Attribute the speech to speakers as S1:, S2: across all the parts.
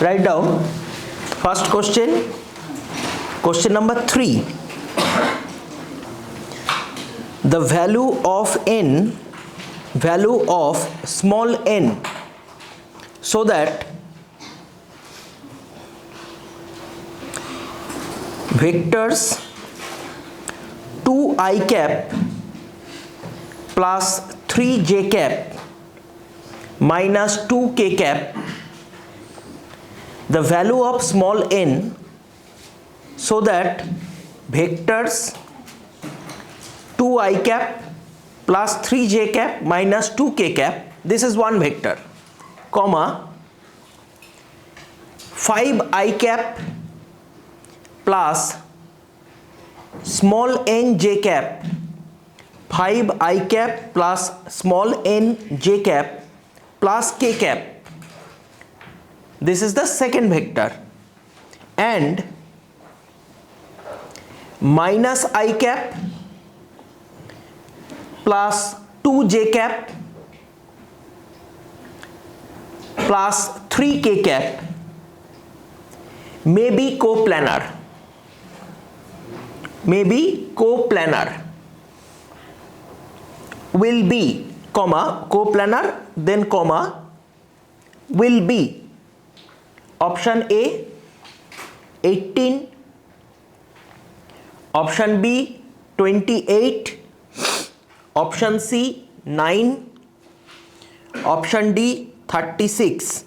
S1: Write down first question, question number 3. The value of n, value of small n, so that vectors 2i cap plus 3j cap minus 2k cap, the value of small n, so that vectors 2i cap plus 3j cap minus 2k cap, this is one vector, comma 5i cap plus small n j cap, 5i cap plus small n j cap plus k cap, this is the second vector, and minus I cap plus 2j cap plus 3k cap may be coplanar, will be, comma, coplanar, then comma, will be. Option A 18, option B 28, option C 9, option D 36.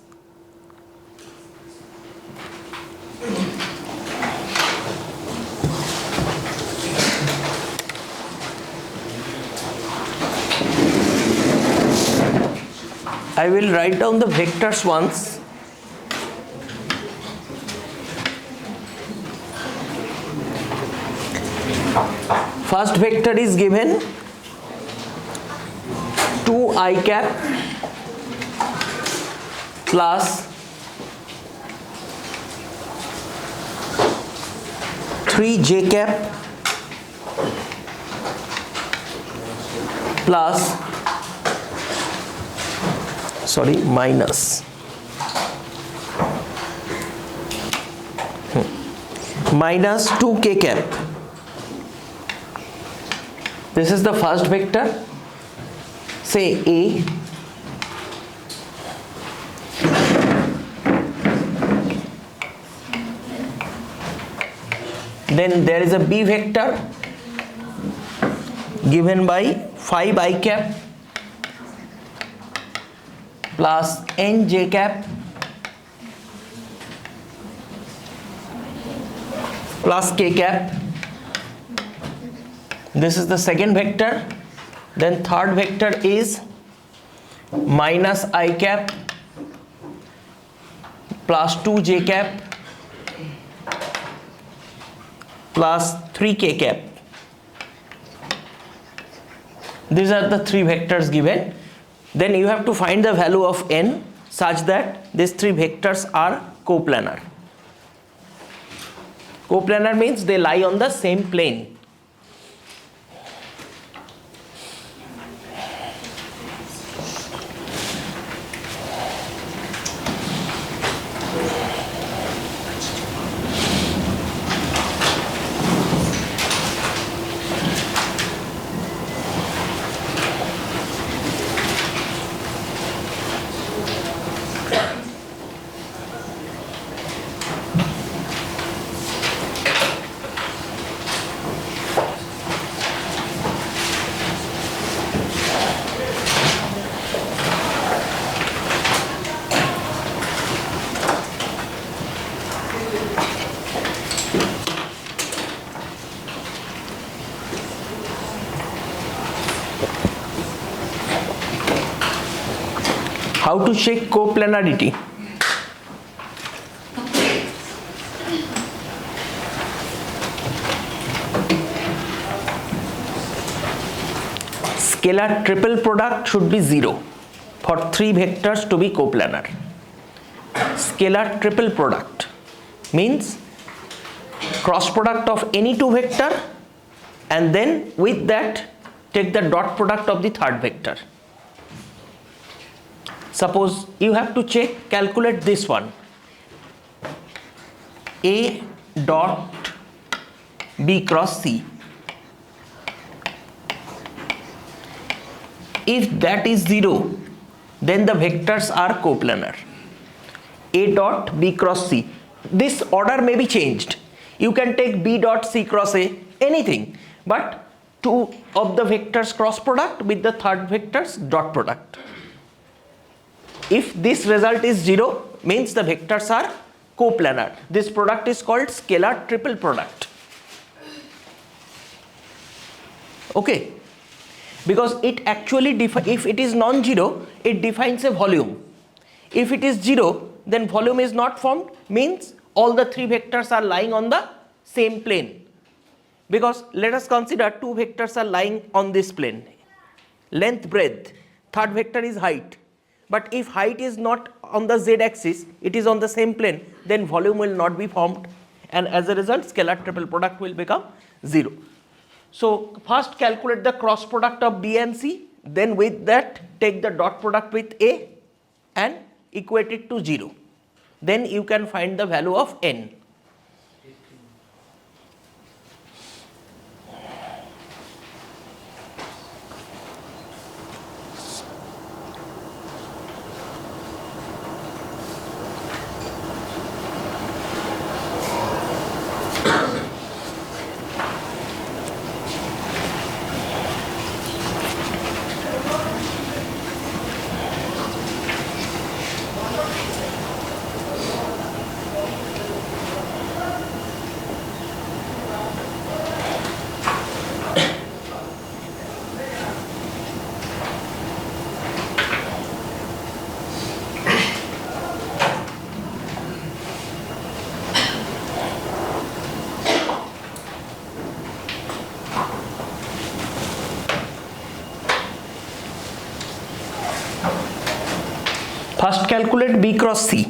S1: I will write down the vectors once. First vector is given 2i cap plus 3j cap plus minus 2k cap. This is the first vector, say A. Then there is a B vector given by 5i cap plus nj cap plus k cap. This is the second vector. Then third vector is minus I cap plus 2j cap plus 3k cap. These are the three vectors given. Then you have to find the value of n such that these three vectors are coplanar. Coplanar means they lie on the same plane. How to check coplanarity? Scalar triple product should be 0 for three vectors to be coplanar. Scalar triple product means cross product of any two vector and then with that take the dot product of the third vector. Suppose you have to calculate this one. A dot B cross C. If that is 0, then the vectors are coplanar. A dot B cross C. This order may be changed. You can take B dot C cross A, anything, but two of the vectors cross product with the third vectors dot product. If this result is 0, means the vectors are coplanar. This product is called scalar triple product. Okay, because it actually if it is non-zero, it defines a volume. If it is 0, then volume is not formed, means all the three vectors are lying on the same plane. Because let us consider two vectors are lying on this plane, length, breadth, third vector is height. But if height is not on the z axis, it is on the same plane, then volume will not be formed, and as a result scalar triple product will become 0. So first calculate the cross product of B and C, then with that take the dot product with A and equate it to 0. Then you can find the value of n. First calculate B cross C.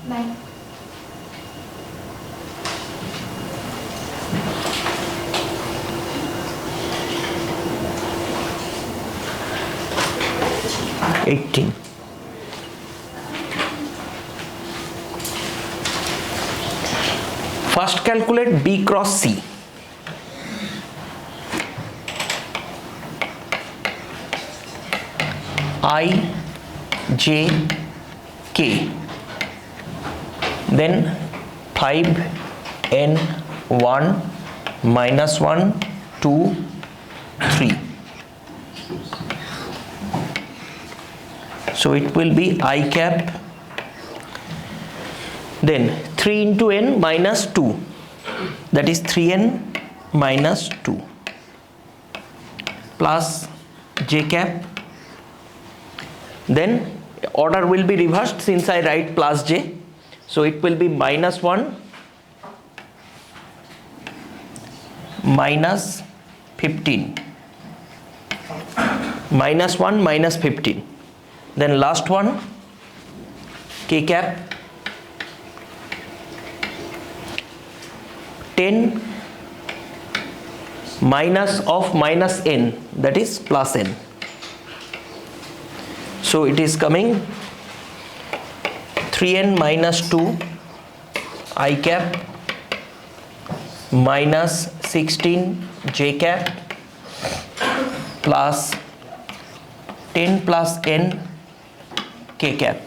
S2: Bye.
S1: 18. First calculate B cross C. I, J, K. Then 5, N, 1, minus 1, 2, 3. So it will be I cap, then 3 into n minus 2, that is 3n minus 2, plus j cap, then order will be reversed since I write plus j, so it will be minus 1 minus 15, minus 1 minus 15, then last one k cap 10 minus of minus n, that is plus n. So it is coming 3n minus 2 I cap minus 16 j cap plus 10 plus n k cap.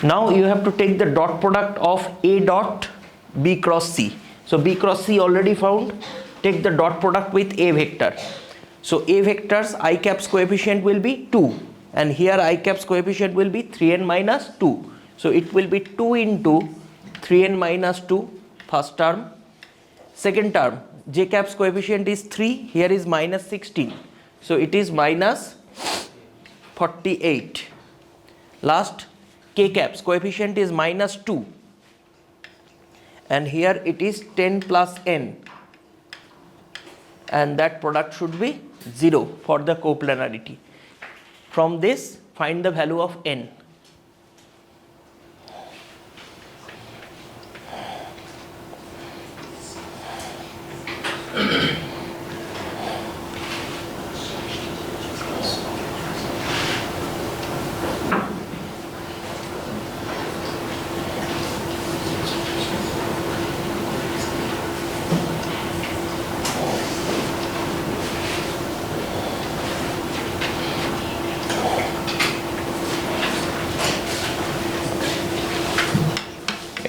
S1: Now you have to take the dot product of A dot B cross C. So B cross C already found. Take the dot product with A vector. So A vector's I cap's coefficient will be 2, and here I cap's coefficient will be 3n minus 2. So it will be 2 into 3n minus 2 first term. Second term, J cap's coefficient is 3, here is minus 16. So it is minus 48. Last, K cap's coefficient is minus 2, and here it is 10 plus n, and that product should be 0 for the coplanarity. From this, find the value of n.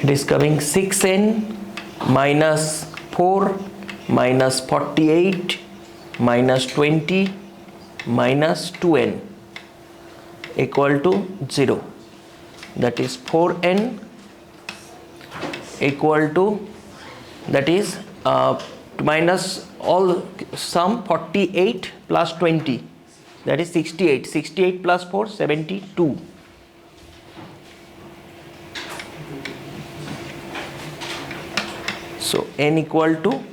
S1: It is coming 6n minus 4 minus 48 minus 20 minus 2n equal to 0. That is 4n equal to, that is minus all sum 48 plus 20, that is 68. 68 plus 4, 72. So n equal to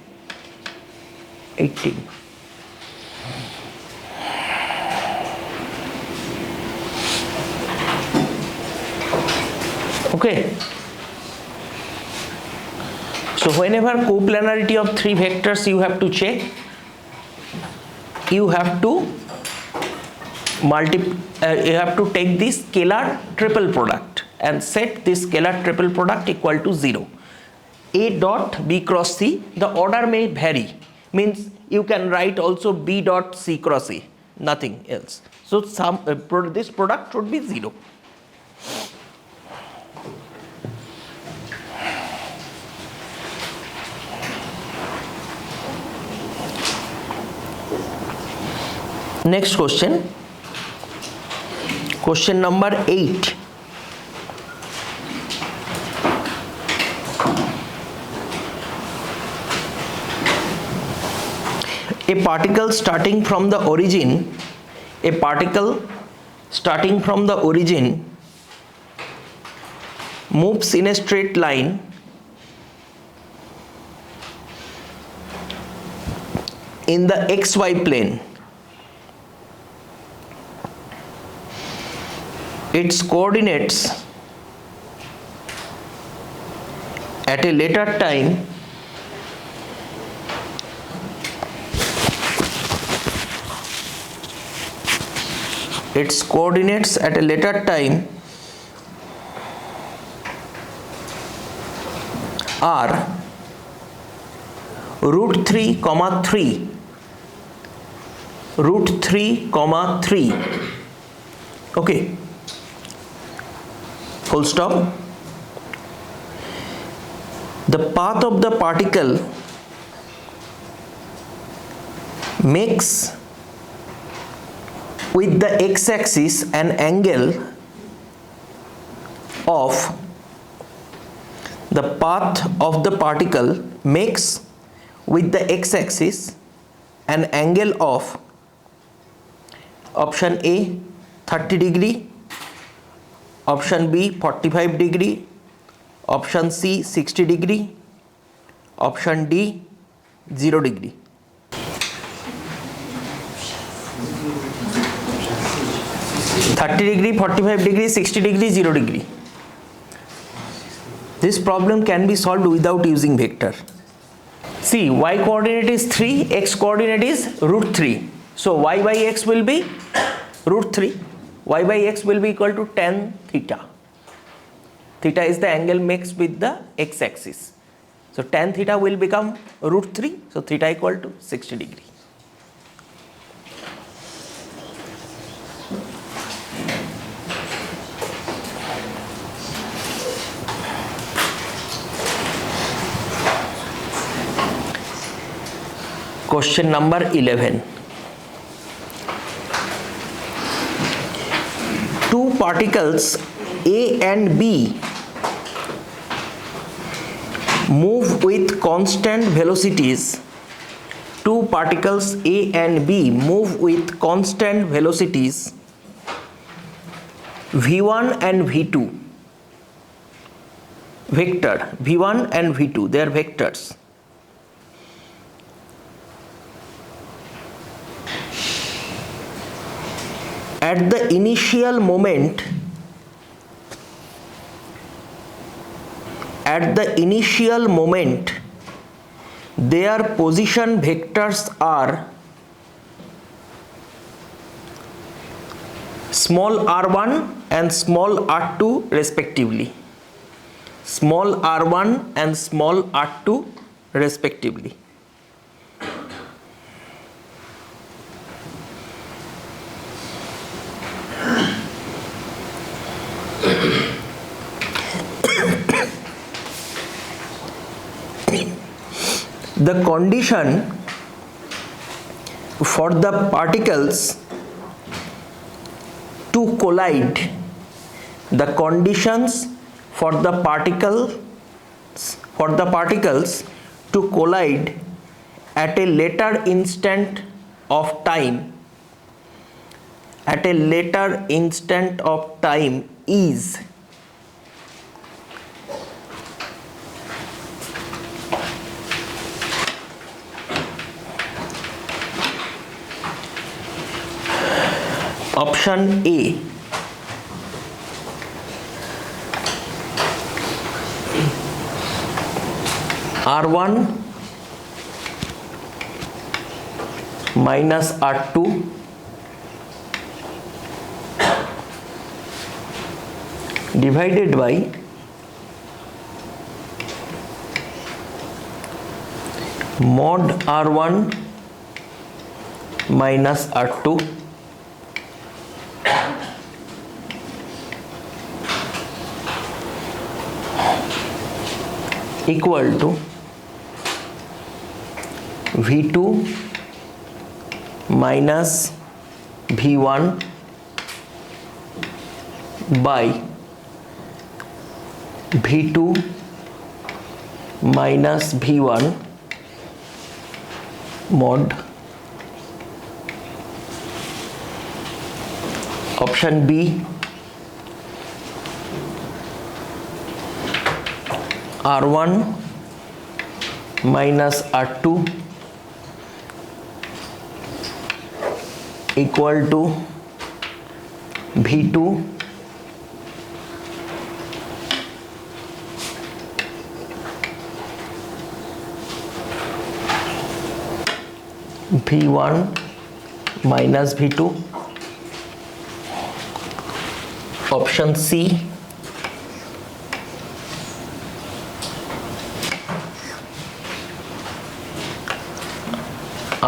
S1: 18. Okay. So whenever coplanarity of three vectors you have to check, you have to you have to take this scalar triple product and set this scalar triple product equal to 0. A dot B cross C, the order may vary, means you can write also B dot C cross A, nothing else. So this product should be 0. Next question, question number 8. A particle starting from the origin, moves in a straight line in the xy plane. Its coordinates at a later time are root 3, 3. Okay. Full stop. The path of the particle makes with the x-axis an angle of the path of the particle makes with the x-axis an angle of option A 30 degree, option B 45 degree, option C 60 degree, option D 0 degree. (30 degree, 45 degree, 60 degree, 0 degree). This problem can be solved without using vector. See, y coordinate is 3, x coordinate is root 3. So y by x will be root 3. Y by x will be equal to tan theta. Theta is the angle mixed with the x-axis. So tan theta will become root 3. So theta equal to 60 degree. Question number 11. Two particles A and B move with constant velocities. Two particles A and B move with constant velocities v1 and v2. Vector v1 and v2, they are vectors. At the initial moment, their position vectors are small r1 and small r2 respectively. Small r1 and small r2 respectively. The condition for the particles to collide, the conditions for the particles to collide at a later instant of time, is option A R1 minus R2 divided by mod R1 minus R2 equal to V2 minus V1 by V2 minus V1 mod option B R1 minus R2 equal to V2 V1 minus V2. Option C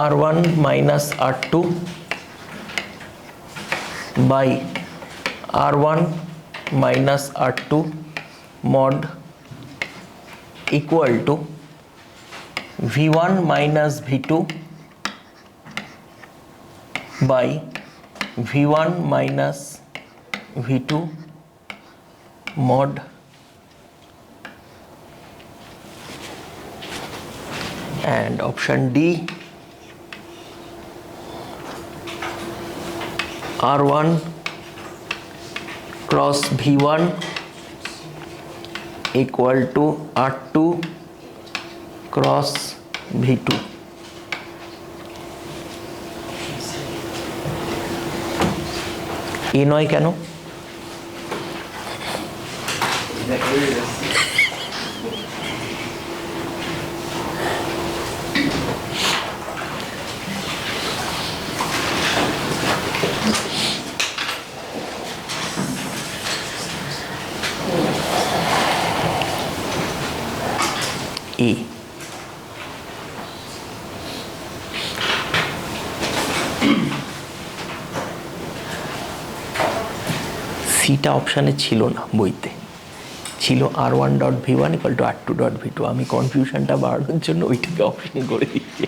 S1: R1 minus R2 by R1 minus R2 mod equal to V1 minus V2 by v1 minus v2 mod and option D R1 cross V1 equal to R2 cross V2. এ নয় কেন? E সিটা অপশানে ছিল না, বইতে ছিল R1 dot V1 equal to R2 dot V2। আমি কনফিউশনটা বাড়ানোর জন্য ওইটাকে অপশন করে দিচ্ছি।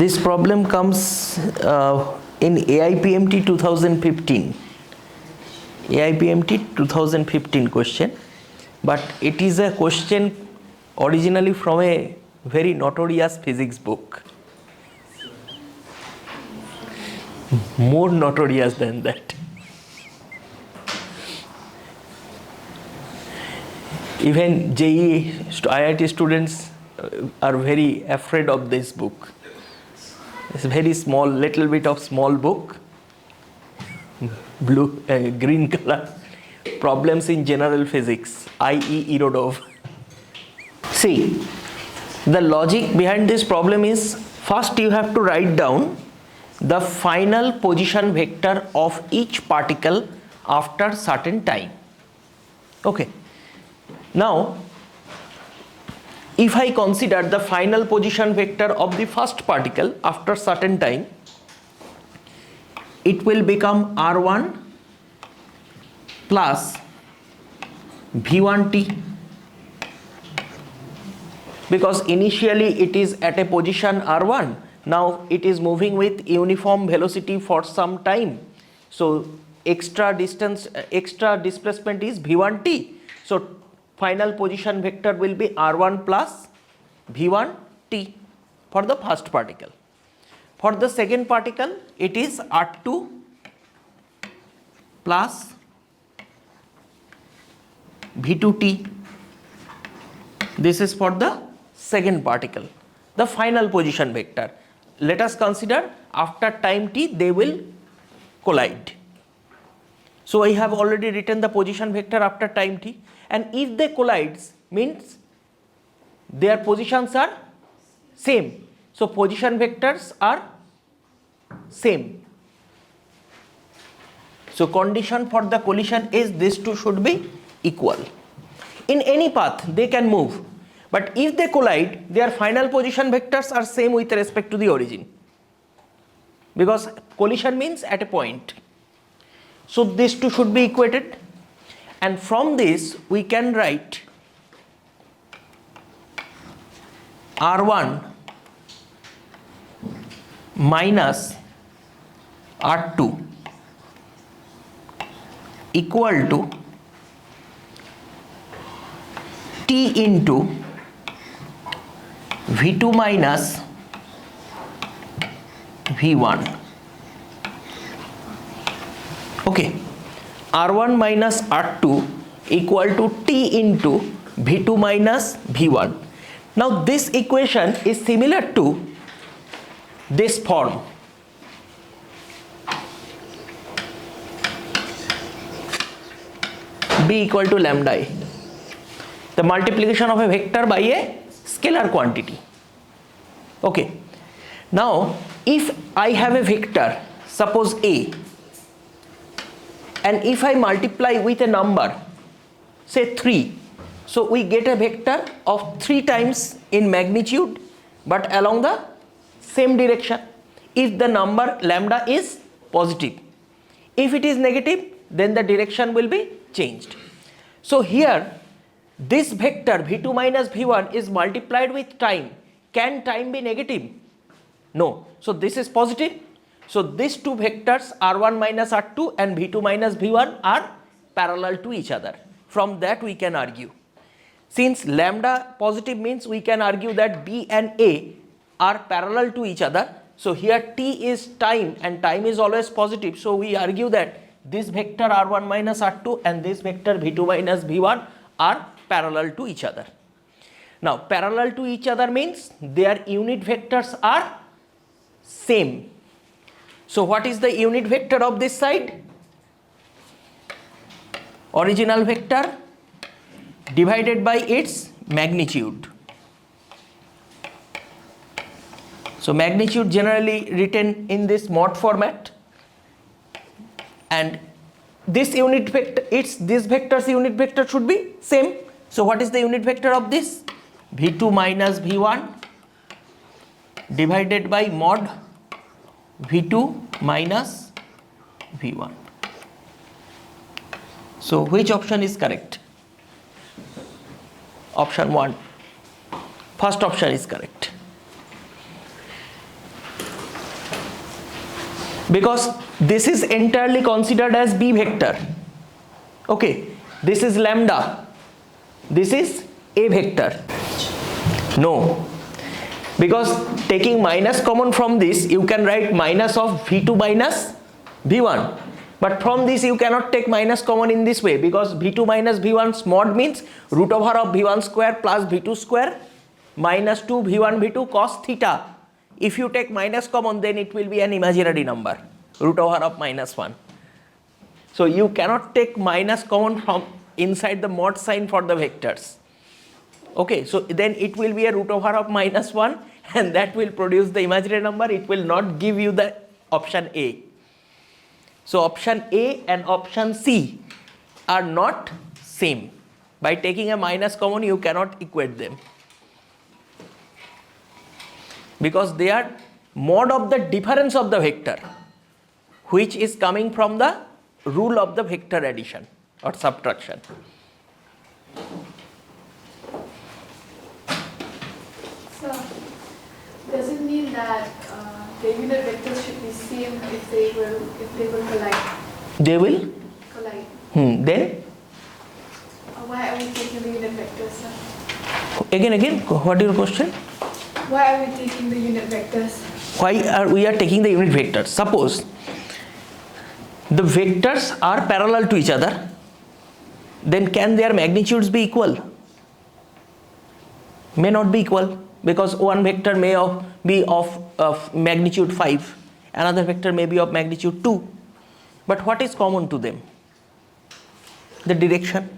S1: This problem comes in AIPMT 2015. AIPMT 2015 question, but it is a question originally from a very notorious physics book. More notorious than that. Even JEE IIT students are very afraid of this book. It's a very small, little bit of small book, blue, green color, problems in general physics, I.E. Irodov. See, the logic behind this problem is, first you have to write down the final position vector of each particle after certain time. Okay. Now, if I consider the final position vector of the first particle after certain time, it will become R1 plus V1t, because initially it is at a position R1. Now it is moving with uniform velocity for some time, so extra displacement is V1t. So final position vector will be R1 plus V1t for the first particle. For the second particle, it is R2 plus V2t. This is for the second particle, the final position vector. Let us consider after time t they will collide. So I have already written the position vector after time t, and if they collides means their positions are same. So position vectors are same. So condition for the collision is these two should be equal. In any path they can move, but if they collide, their final position vectors are same with respect to the origin, because collision means at a point. So these two should be equated, and from this we can write R1 minus R2 equal to T into V2 minus V1. Okay, R1 minus R2 equal to T into V2 minus V1. Now this equation is similar to this form. B equal to lambda A, the multiplication of a vector by a scalar quantity. Okay, now if I have a vector, suppose A, and if I multiply with a number, say 3, so we get a vector of 3 times in magnitude but along the same direction if the number lambda is positive. If it is negative, then the direction will be changed. So here this vector v2 minus v1 is multiplied with time. Can time be negative? No. So this is positive. So these two vectors r1 minus r2 and v2 minus v1 are parallel to each other. From that we can argue. Since lambda positive means we can argue that b and a are parallel to each other. So here t is time and time is always positive. So we argue that this vector r1 minus r2 and this vector v2 minus v1 are parallel to each other. Now parallel to each other means their unit vectors are same. So what is the unit vector of this side? Original vector divided by its magnitude. So magnitude generally written in this mod format, and this unit vector, this vector's unit vector should be same. So what is the unit vector of this? v2 minus v1 divided by mod v2 minus v1. So which option is correct? Option 1. First option is correct. Because this is entirely considered as b vector. Okay, this is lambda, this is a vector. No, because taking minus common from this, you can write minus of v2 minus v1. But from this you cannot take minus common in this way, because v2 minus v1's mod means root over of v1 square plus v2 square minus 2 v1 v2 cos theta. If you take minus common, then it will be an imaginary number, root over of minus 1. So you cannot take minus common from inside the mod sign for the vectors. Okay, so then it will be a root over of minus 1 and that will produce the imaginary number. It will not give you the option A. So option A and option C are not same. By taking a minus common, you cannot equate them, because they are mod of the difference of the vector, which is coming from the rule of the vector addition or subtraction.
S2: So does it mean that the unit vectors should be same if they will collide?
S1: They will
S2: Collide.
S1: Then
S2: Why are we taking the unit vectors, sir?
S1: again, what is your question?
S2: Why are we taking the unit vectors?
S1: Why are we taking the unit vectors? Suppose the vectors are parallel to each other, then can their magnitudes be equal? May not be equal, because one vector may be of magnitude 5, another vector may be of magnitude 2. But what is common to them? The direction.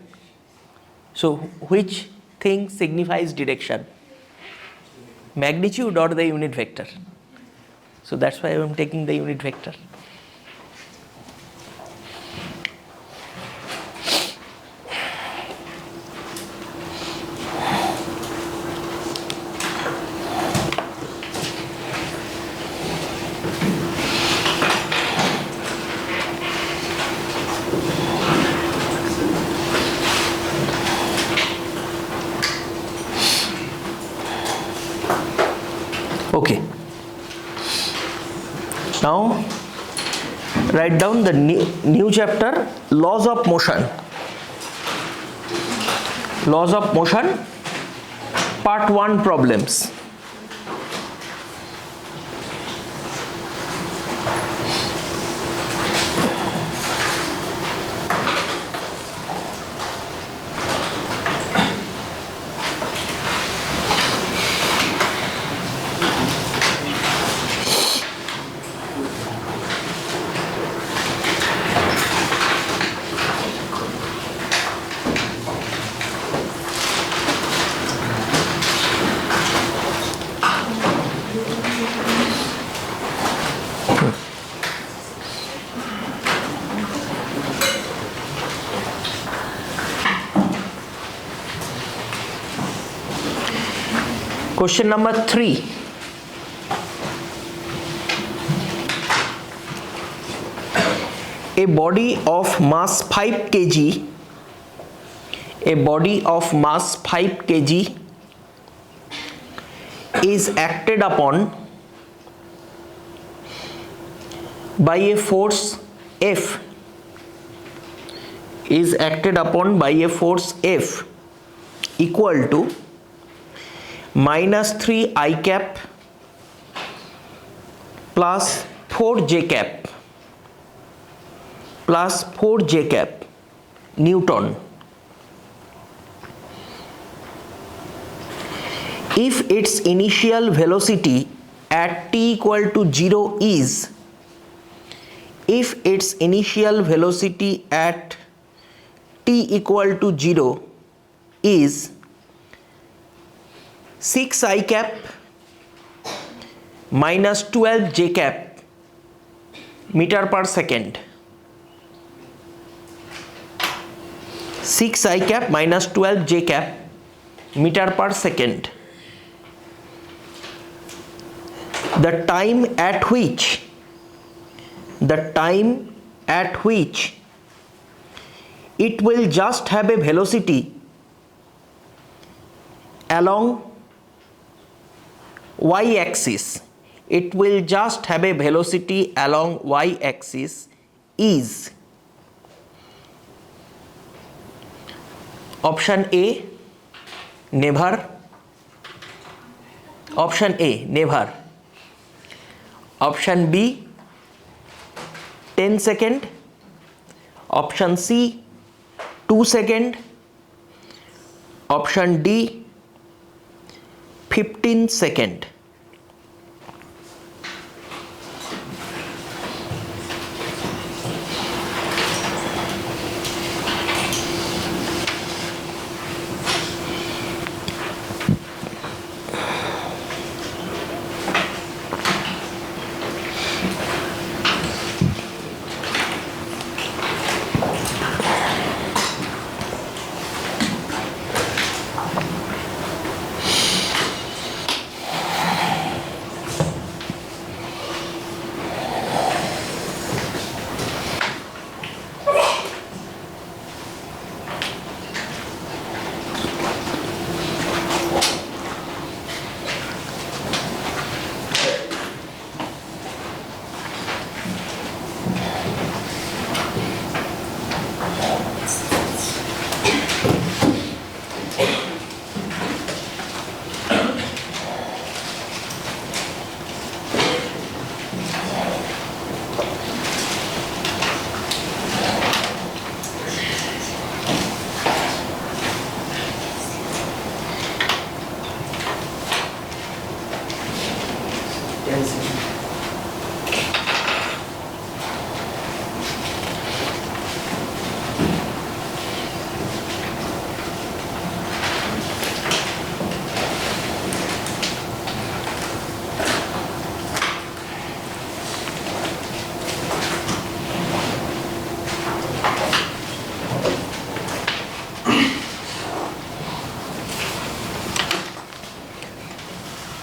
S1: So which thing signifies direction? Magnitude or the unit vector? So that's why I am taking the unit vector. Okay. Now write down the new chapter, laws of motion. Laws of motion, part 1, problems. Question number 3. A body of mass 5 kg, a body of mass 5 kg is acted upon by a force F, is acted upon by a force F equal to minus 3 I cap plus 4 J cap plus 4 J cap Newton. If its initial velocity at t equal to 0 is, if its initial velocity at t equal to 0 is 6 I cap minus 12 J cap meter per second, 6 I cap minus 12 J cap meter per second, the time at which it will just have a velocity along y-axis, it will just have a velocity along y-axis is option A never, option A never, option B 10 second, option C 2 second, option D 15 second.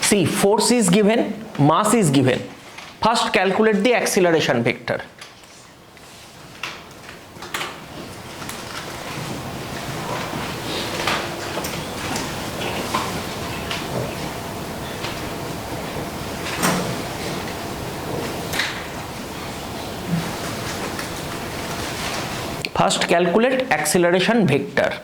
S1: See, force is given, mass is given. First calculate the acceleration vector. First calculate acceleration vector.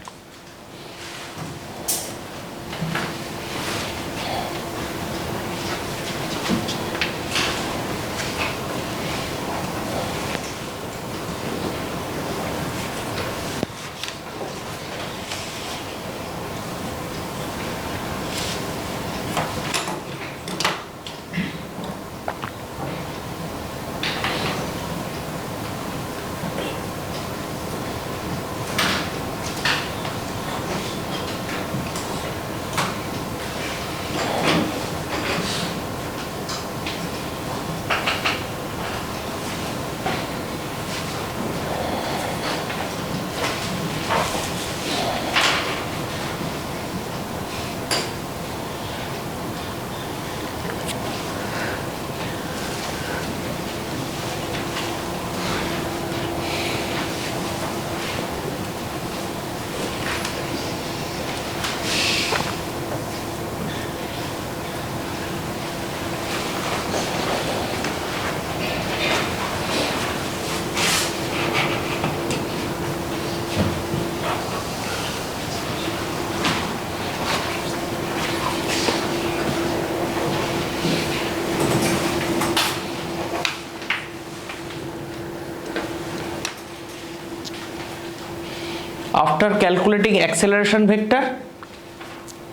S1: After calculating acceleration vector,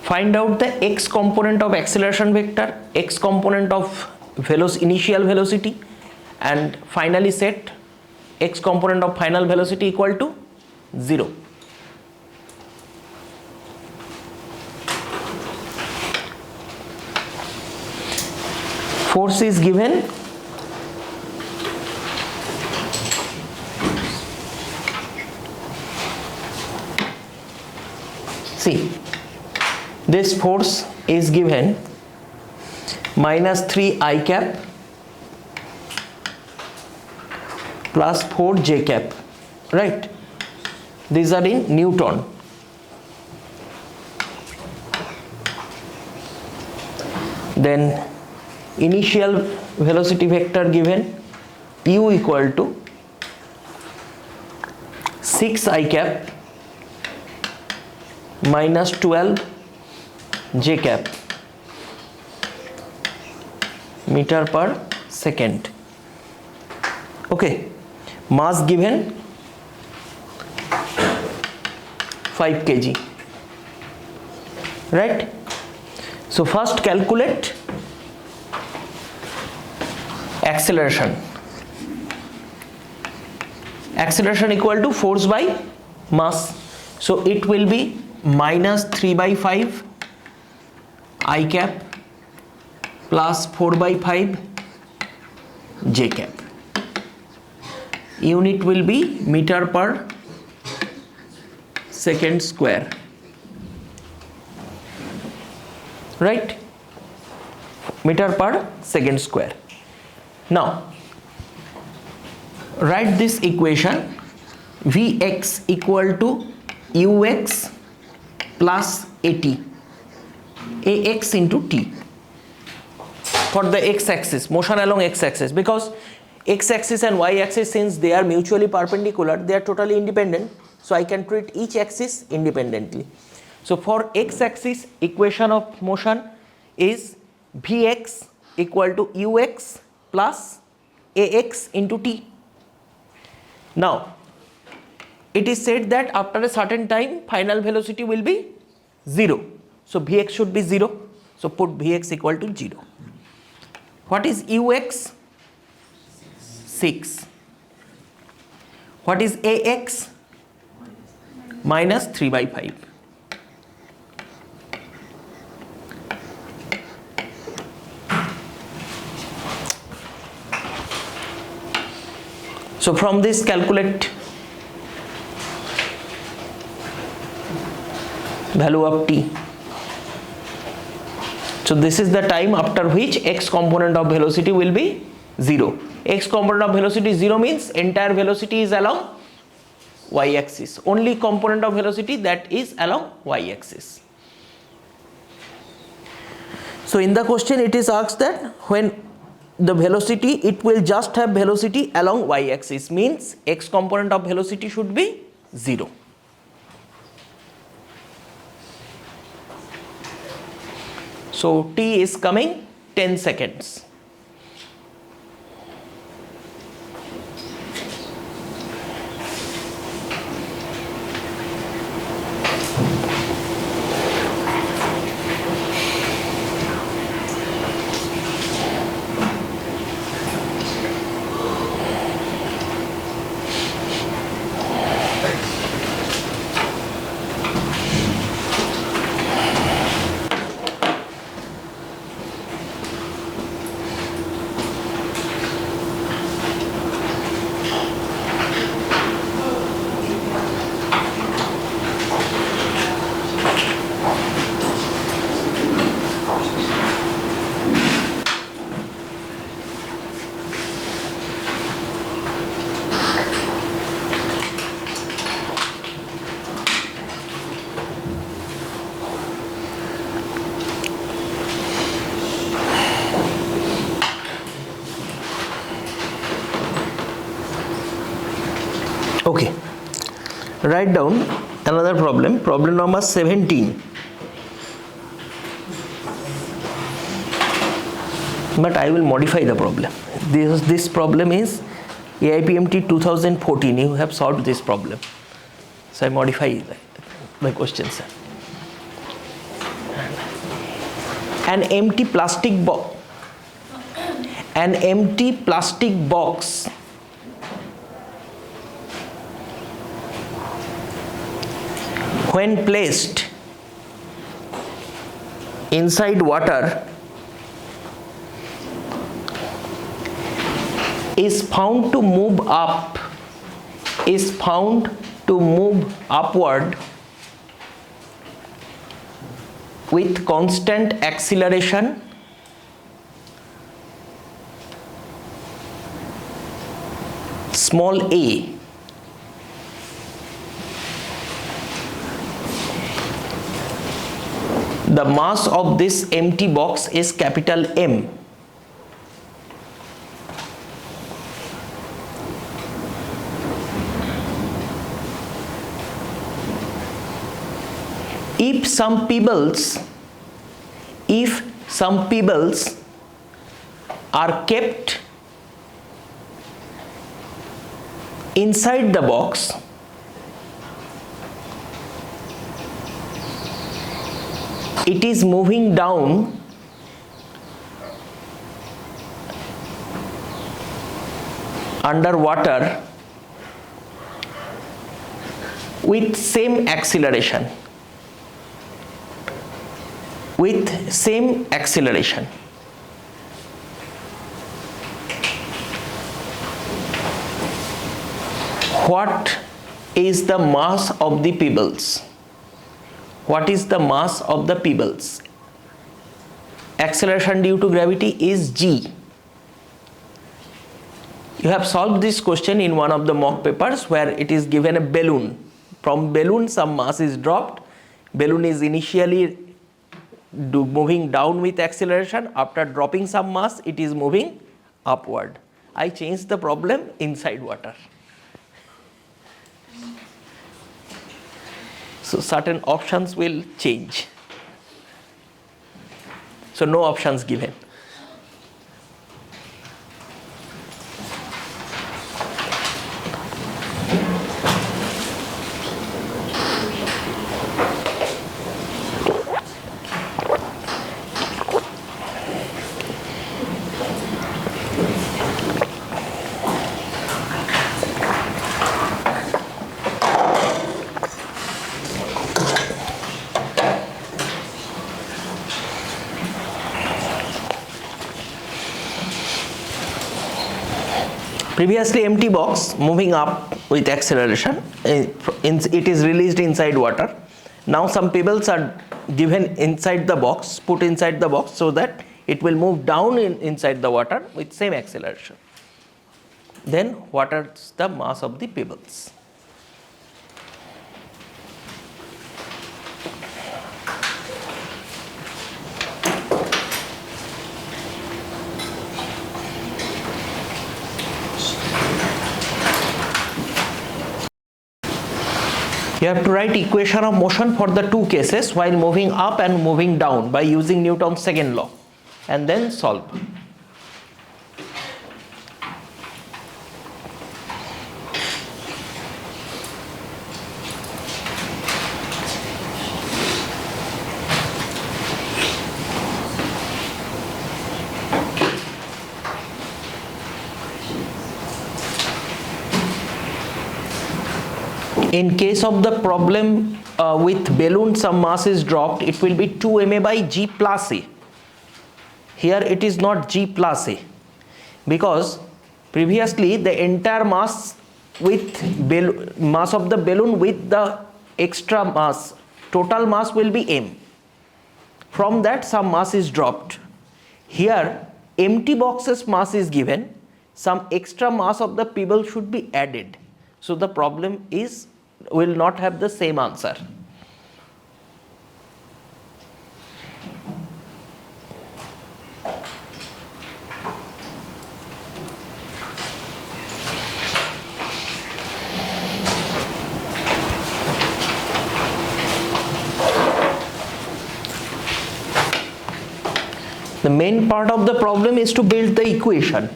S1: find out the x component of acceleration vector, x component of initial velocity, and finally set x component of final velocity equal to 0. Force is given see, this force is given minus 3 I cap plus 4 J cap, right? These are in Newton. Then initial velocity vector given u equal to 6 I cap minus 12 J cap meter per second. Okay, mass given 5 kg, right? So first calculate acceleration. Acceleration equal to force by mass, so it will be minus 3 by 5 I cap plus 4 by 5 J cap. Unit will be meter per second square, right? Meter per second square. Now write this equation Vx equal to ux plus at, ax into t for the x-axis, motion along x-axis, because x-axis and y-axis, since they are mutually perpendicular, they are totally independent, so I can treat each axis independently. So for x-axis, equation of motion is Vx equal to ux plus ax into t. Now it is said that after a certain time final velocity will be 0, so Vx should be 0, so put Vx equal to 0. What is ux? 6. What is ax? Minus 3 by 5. So from this calculate value of t. So this is the time after which x component of velocity will be 0. X component of velocity 0 means entire velocity is along y-axis. Only component of velocity that is along y-axis. So in the question it is asked that when the velocity, it will just have velocity along y-axis, means x component of velocity should be 0. So t is coming 10 seconds. Okay, write down another problem, problem number 17. But I will modify the problem. This problem is AIPMT 2014. You have solved this problem. So I modify my question, sir. An empty plastic box. An empty plastic box when placed inside water is found to move upward with constant acceleration small a. The mass of this empty box is capital M. If some pebbles are kept inside the box, it is moving down underwater with same acceleration. What is the mass of the pebbles? What is the mass of the pebbles? Acceleration due to gravity is g. You have solved this question in one of the mock papers where it is given a balloon. From balloon some mass is dropped. Balloon is initially moving down with acceleration. After dropping some mass, it is moving upward. I changed the problem inside water. So certain options will change. So no options given. Previously empty box moving up with acceleration, it is released inside water. Now some pebbles are given inside the box, put inside the box so that it will move down inside the water with same acceleration. Then what is the mass of the pebbles? You have to write equation of motion for the two cases while moving up and moving down by using Newton's second law, and then solve. In case of the problem with balloon, some mass is dropped, it will be 2 ma by g plus a. Here it is not g plus a because previously the entire mass with mass of the balloon with the extra mass, total mass will be m. From that some mass is dropped. Here empty box's mass is given, some extra mass of the pebble should be added. So the problem will not have the same answer. The main part of the problem is to build the equation.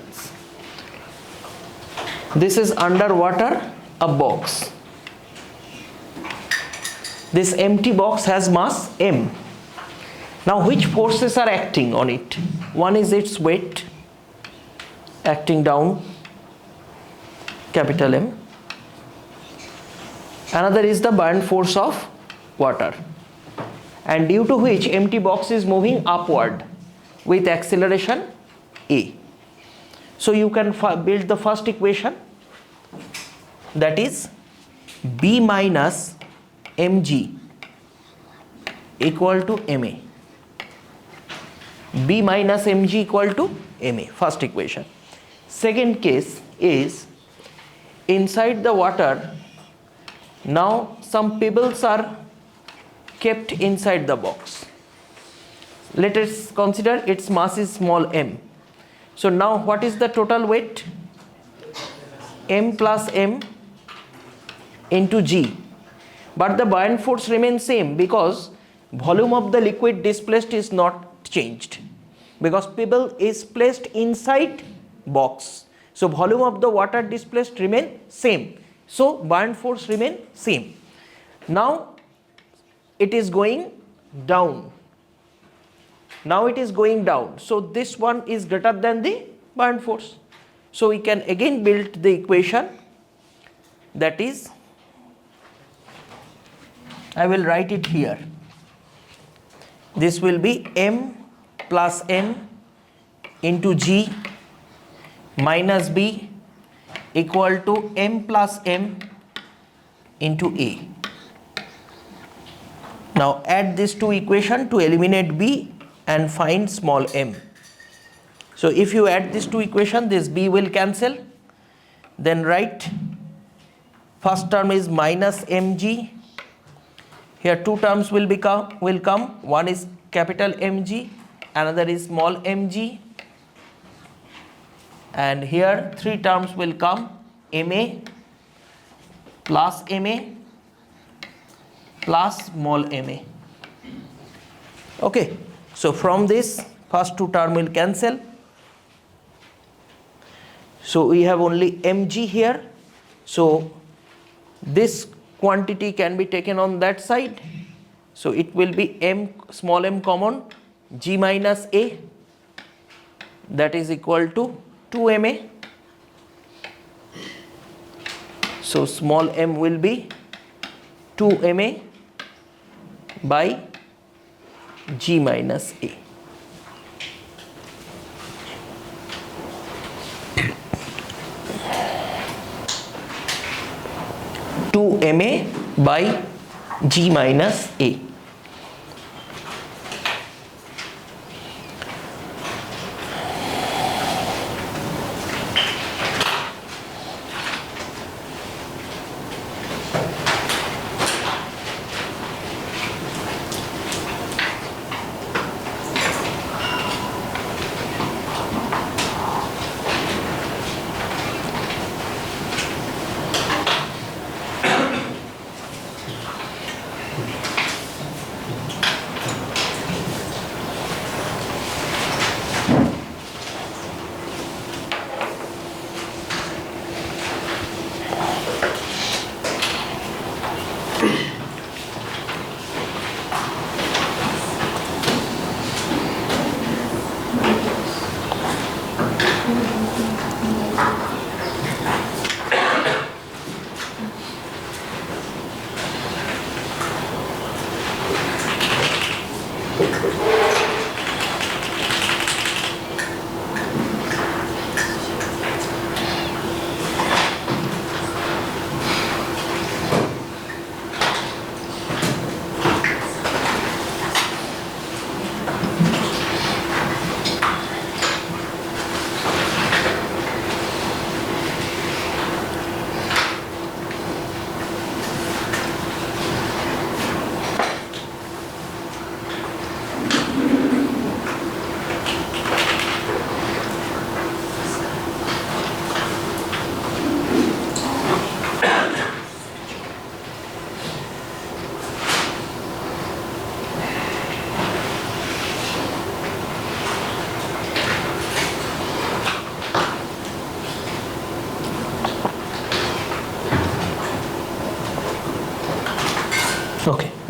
S1: This is underwater a box. This empty box has mass m. Now which forces are acting on it? One is its weight acting down, capital M. Another is the buoyant force of water, and due to which empty box is moving upward with acceleration a. So you can build the first equation, that is B minus mg equal to ma. B minus mg equal to ma, first equation. Second case is inside the water, now some pebbles are kept inside the box. Let us consider its mass is small m. So now what is the total weight? M plus m into g. But the buoyant force remains same because volume of the liquid displaced is not changed, because pebble is placed inside box. So volume of the water displaced remain same. So buoyant force remain same. Now it is going down. Now it is going down. So this one is greater than the buoyant force. So we can again build the equation, that is, I will write it here. This will be m plus n into g minus b equal to m plus m into a. Now add these two equations to eliminate b and find small m. So if you add these two equations, this b will cancel. Then write first term is minus mg. Here two terms will come. One is capital Mg, another is small mg. And here three terms will come, ma plus small ma. Okay. So from this, first two term will cancel. So we have only mg here. So this quantity can be taken on that side. So it will be m, small m common, g minus a, that is equal to 2 ma. So small m will be 2 ma by g minus a. ma by g minus a.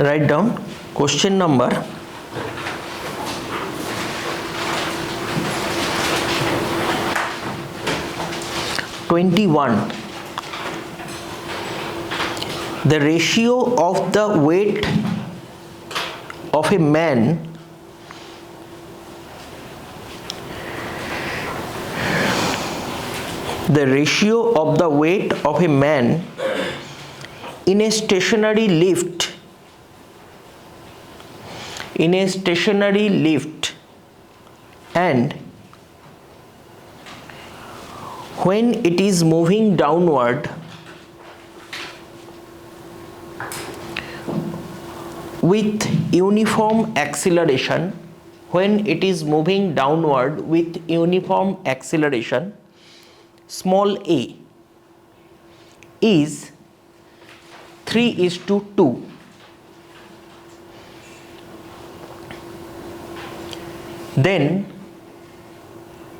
S1: write down question number 21. The ratio of the weight of a man in a stationary lift and when it is moving downward with uniform acceleration, small a is 3:2. Then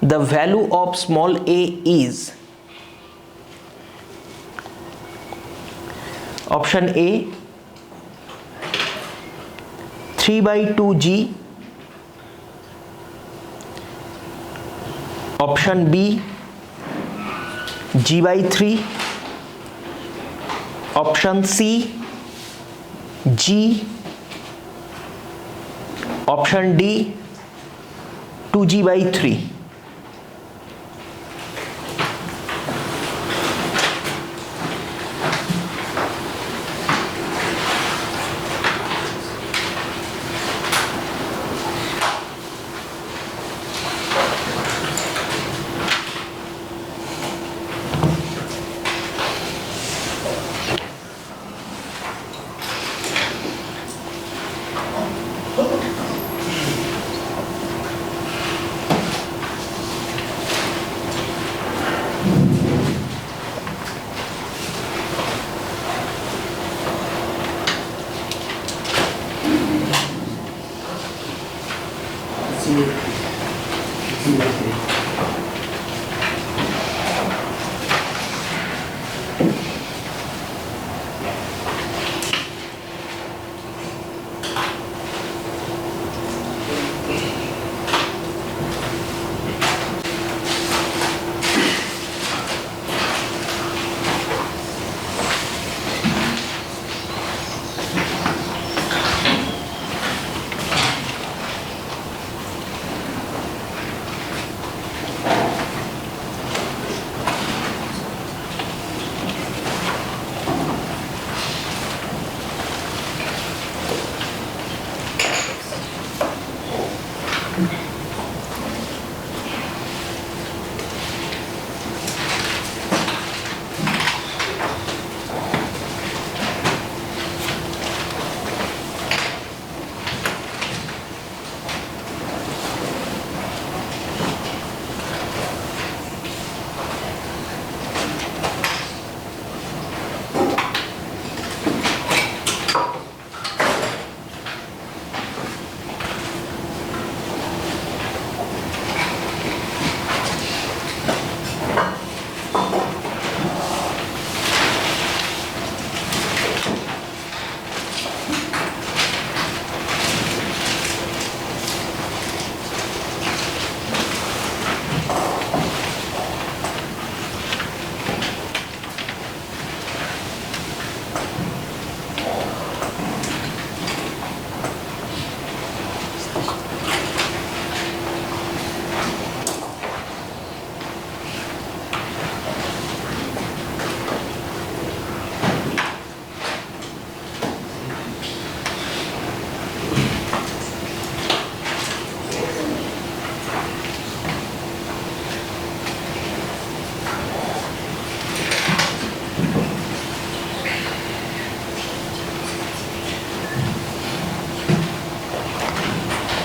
S1: the value of small a is option A 3/2g, option B g/3, option C g, option D 2g/3.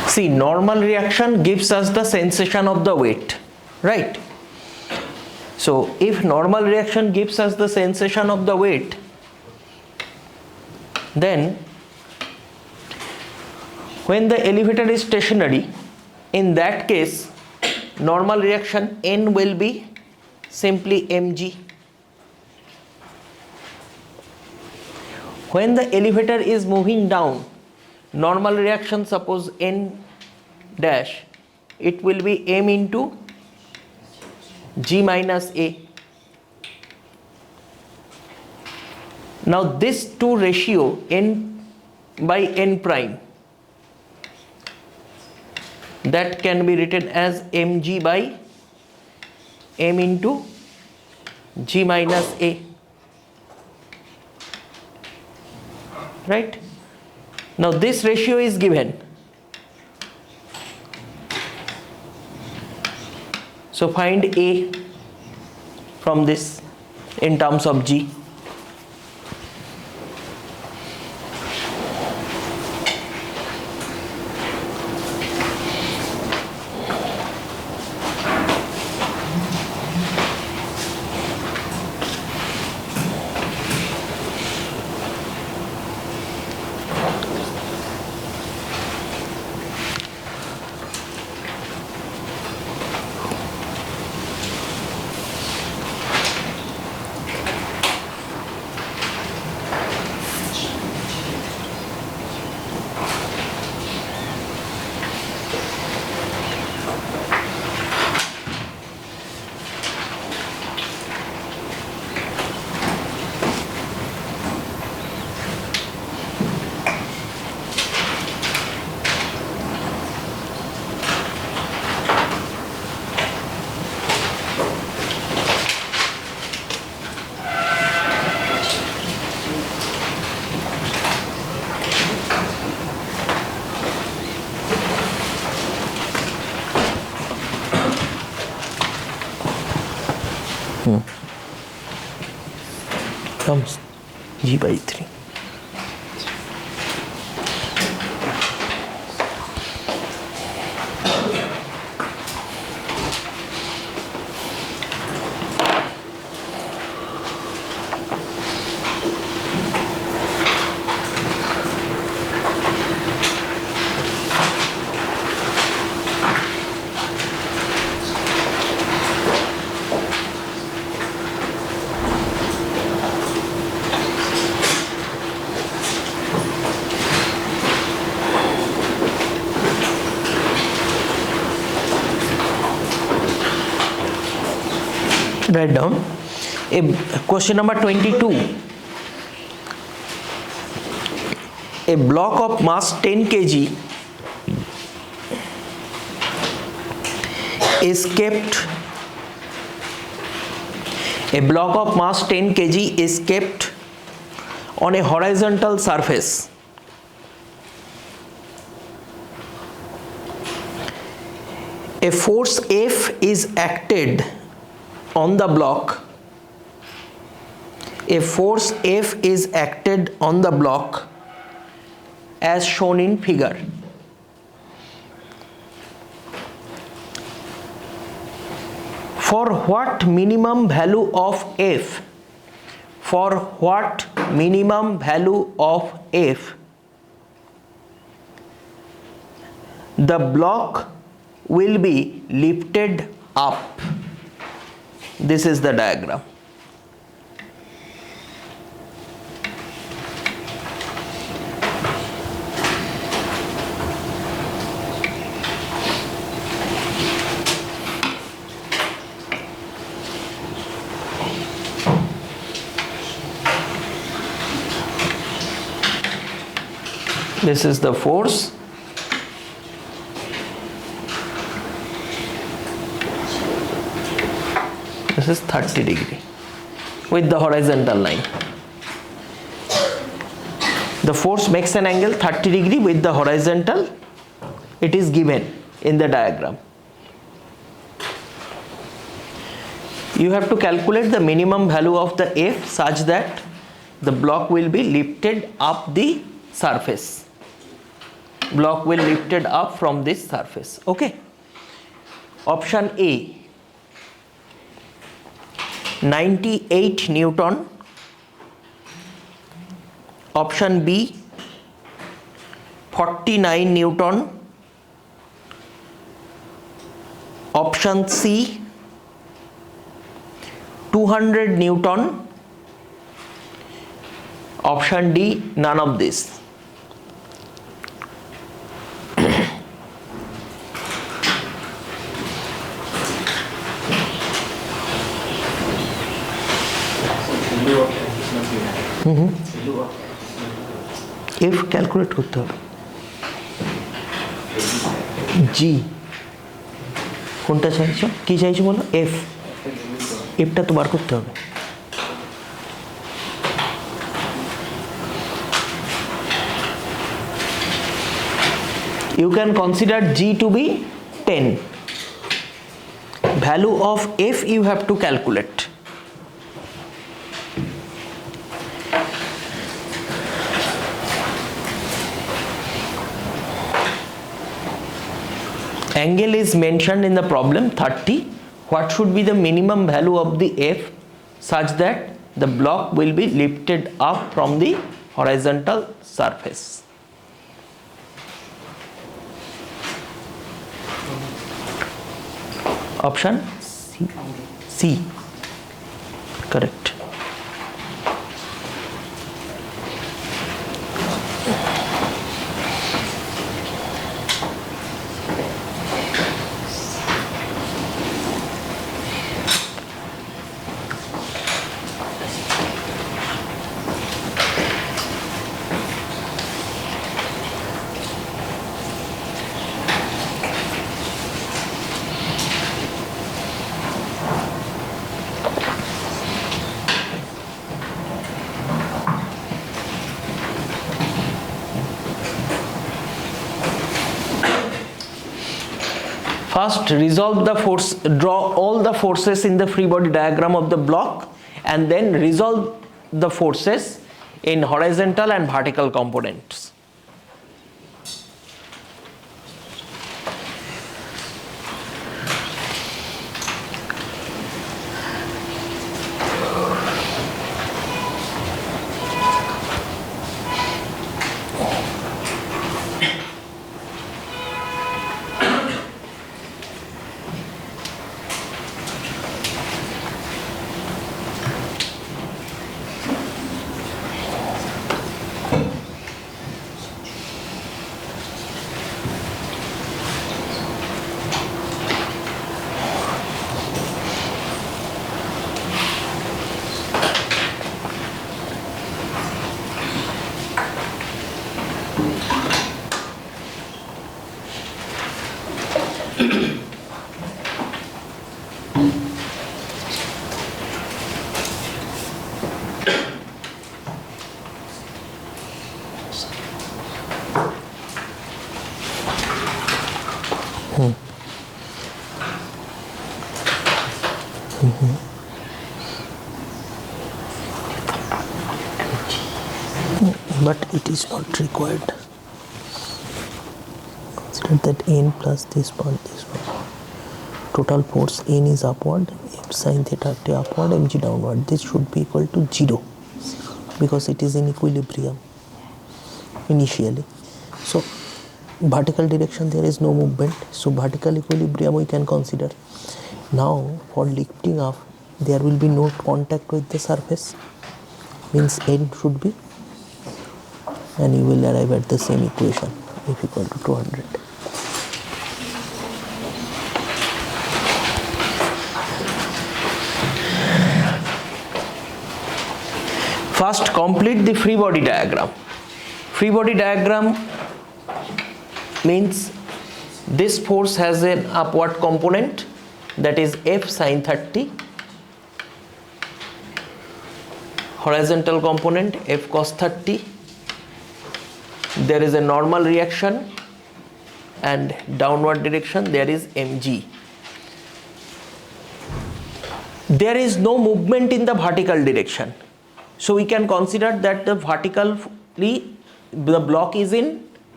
S1: See, normal reaction gives us the sensation of the weight, right? So if normal reaction gives us the sensation of the weight, then when the elevator is stationary, in that case normal reaction N will be simply mg. When the elevator is moving down, normal reaction, suppose n dash, it will be m into g minus a. Now this two ratio n by n prime, that can be written as mg by m into g minus a, right? Now this ratio is given, so find a from this in terms of g. Comes g by 3. Write down question number 22. A block of mass 10 kg is kept. A block of mass 10 kg is kept on a horizontal surface. A force F is acted on the block. A force F is acted on the block as shown in figure. For what minimum value of F? For what minimum value of F the block will be lifted up? This is the diagram. This is the force. This is 30 degree with the horizontal line. The force makes an angle 30 degree with the horizontal. It is given in the diagram. You have to calculate the minimum value of the F such that the block will be lifted up the surface. Block will lifted up from this surface. Okay. Option A, 98 Newton. Option B, 49 Newton. Option C, 200 Newton. Option D, none of this. F calculate করতে হবে। জি কোনটা চাইছো, কি চাইছো বলো? F, এফটা তো বার করতে হবে। You can consider G to be 10. Value of F you have to calculate. Angle is mentioned in the problem 30. What should be the minimum value of the F such that the block will be lifted up from the horizontal surface? Option C. Correct. First, resolve the force, draw all the forces in the free body diagram of the block, and then resolve the forces in horizontal and vertical components. But it is not required. Consider that n plus this one. Total force n is upward, f sin theta t upward, mg downward. This should be equal to 0 because it is in equilibrium initially. So vertical direction there is no movement, so vertical equilibrium we can consider. Now for lifting up there will be no contact with the surface, means n should be, and you will arrive at the same equation, f equal to 200. First, complete the free body diagram. Free body diagram means this force has an upward component, that is F sin 30, horizontal component F cos 30. There is a normal reaction, and downward direction there is mg. There is no movement in the vertical direction, so we can consider that the vertically the block is in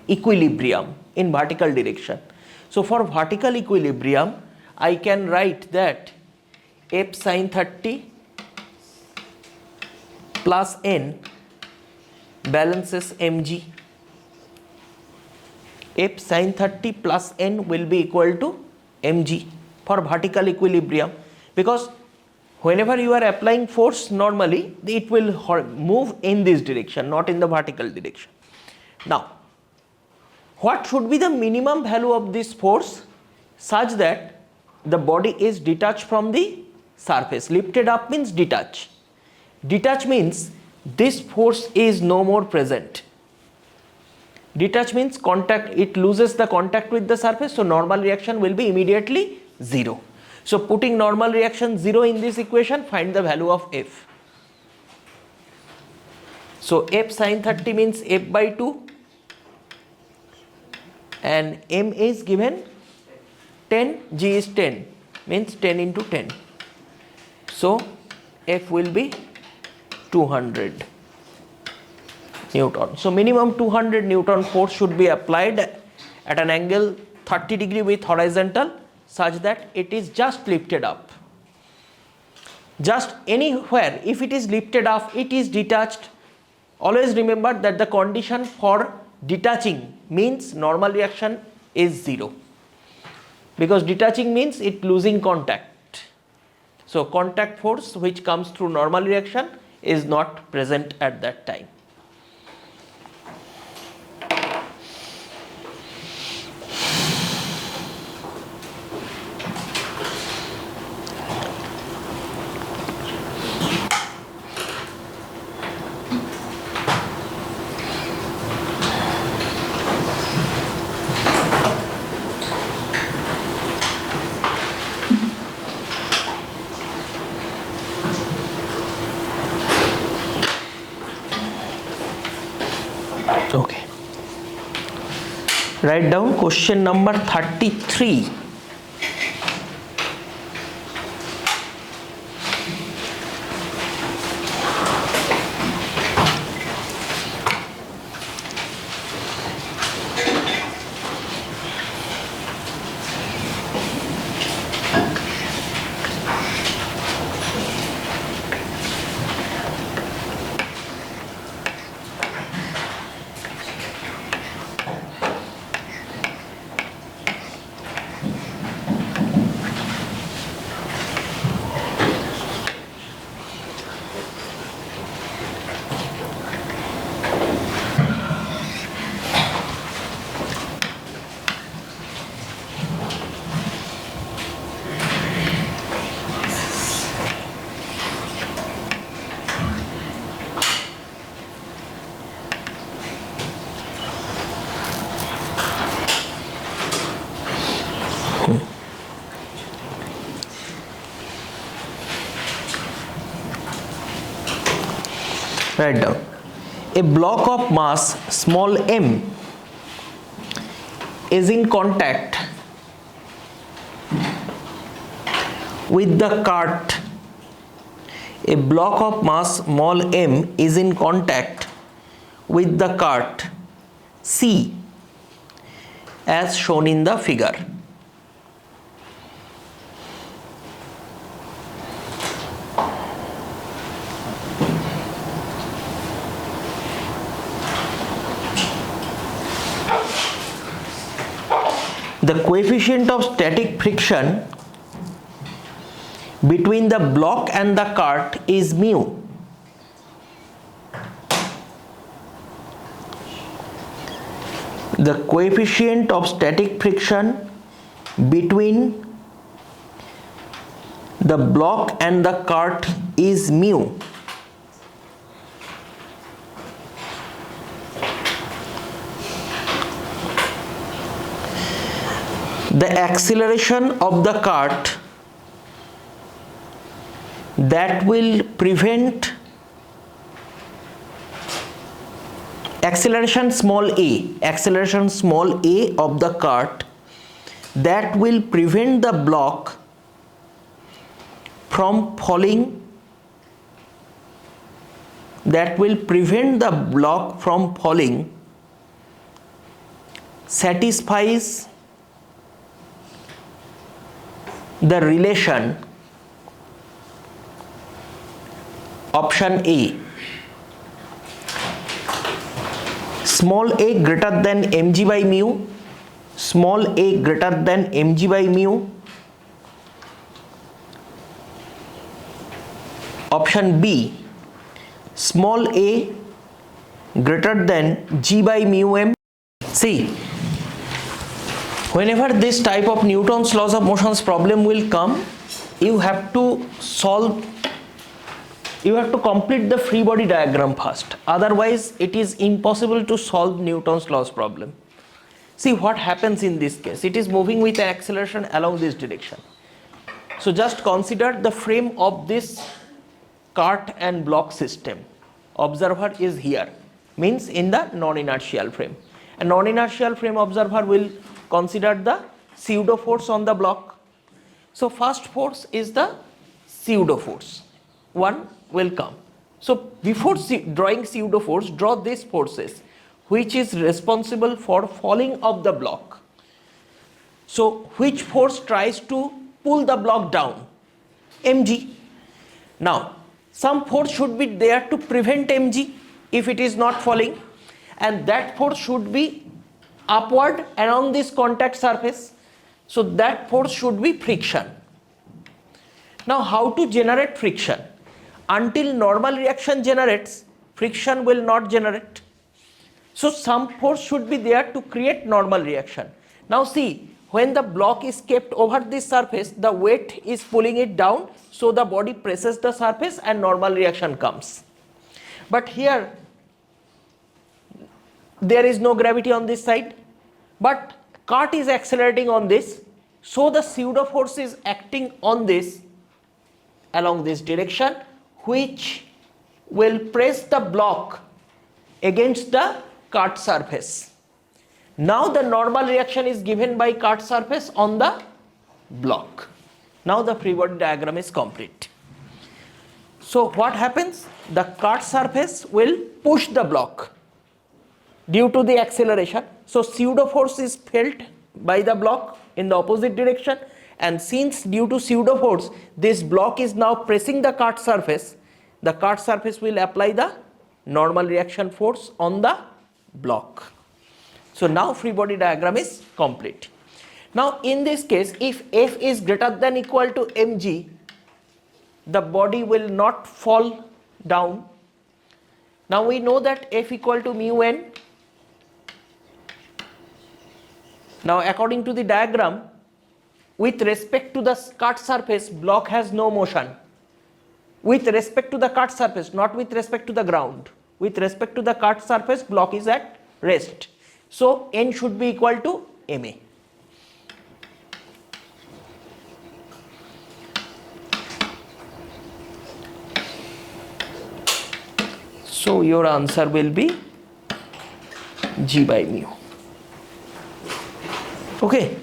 S1: equilibrium in vertical direction. So for vertical equilibrium I can write that F sin 30 plus n balances mg. F sin 30 plus n will be equal to mg for vertical equilibrium, because whenever you are applying force, normally it will move in this direction, not in the vertical direction. Now, what should be the minimum value of this force such that the body is detached from the surface? Lifted up means detach. Detach means this force is no more present. Detach means contact, it loses the contact with the surface, so normal reaction will be immediately 0. So putting normal reaction 0 in this equation, find the value of F. So F sin 30 means F by 2 and M is given 10, G is 10, means 10 into 10. So F will be 200 Newton. So minimum 200 Newton force should be applied at an angle 30 degree with horizontal such that it is just lifted up. Just anywhere, if it is lifted up, it is detached. Always remember that the condition for detaching means normal reaction is 0. Because detaching means it losing contact. So contact force which comes through normal reaction is not present at that time. Okay. Write down question number 33. Write down. A block of mass small m is in contact with the cart. A block of mass small m is in contact with the cart C as shown in the figure. The coefficient of static friction between the block and the cart is mu. The coefficient of static friction between the block and the cart is mu. The acceleration of the cart that will prevent acceleration small a of the cart that will prevent the block from falling, satisfies the relation option A, small a greater than mg by mu, small a greater than mg by mu Option B, small a greater than g by mu m. See, whenever this type of Newton's laws of motions problem will come, you have to complete the free body diagram first. Otherwise, it is impossible to solve Newton's laws problem. See what happens in this case. It is moving with an acceleration along this direction. So just consider the frame of this cart and block system. Observer is here, means in the non-inertial frame. A non-inertial frame observer will consider the pseudo force on the block. So first force is the pseudo force. One will come. So before drawing pseudo force, draw these forces which is responsible for falling of the block. So which force tries to pull the block down? Mg. Now some force should be there to prevent Mg if it is not falling, and that force should be upward along this contact surface. So that force should be friction. Now how to generate friction? Until normal reaction generates, friction will not generate. So some force should be there to create normal reaction. Now see, when the block is kept over this surface, the weight is pulling it down, so the body presses the surface and normal reaction comes. But here there is no gravity on this side, but cart is accelerating on this, so the pseudo force is acting on this along this direction, which will press the block against the cart surface. Now the normal reaction is given by cart surface on the block. Now the free body diagram is complete. So what happens? The cart surface will push the block due to the acceleration. So pseudo force is felt by the block in the opposite direction, and since due to pseudo force this block is now pressing the cart surface will apply the normal reaction force on the block. So now free body diagram is complete. Now in this case, if F is greater than equal to mg, the body will not fall down. Now we know that F equal to mu n. Now according to the diagram, with respect to the cart surface, block has no motion. With respect to the cart surface, not with respect to the ground. With respect to the cart surface, block is at rest. So n should be equal to ma. So your answer will be g by mu. Okay.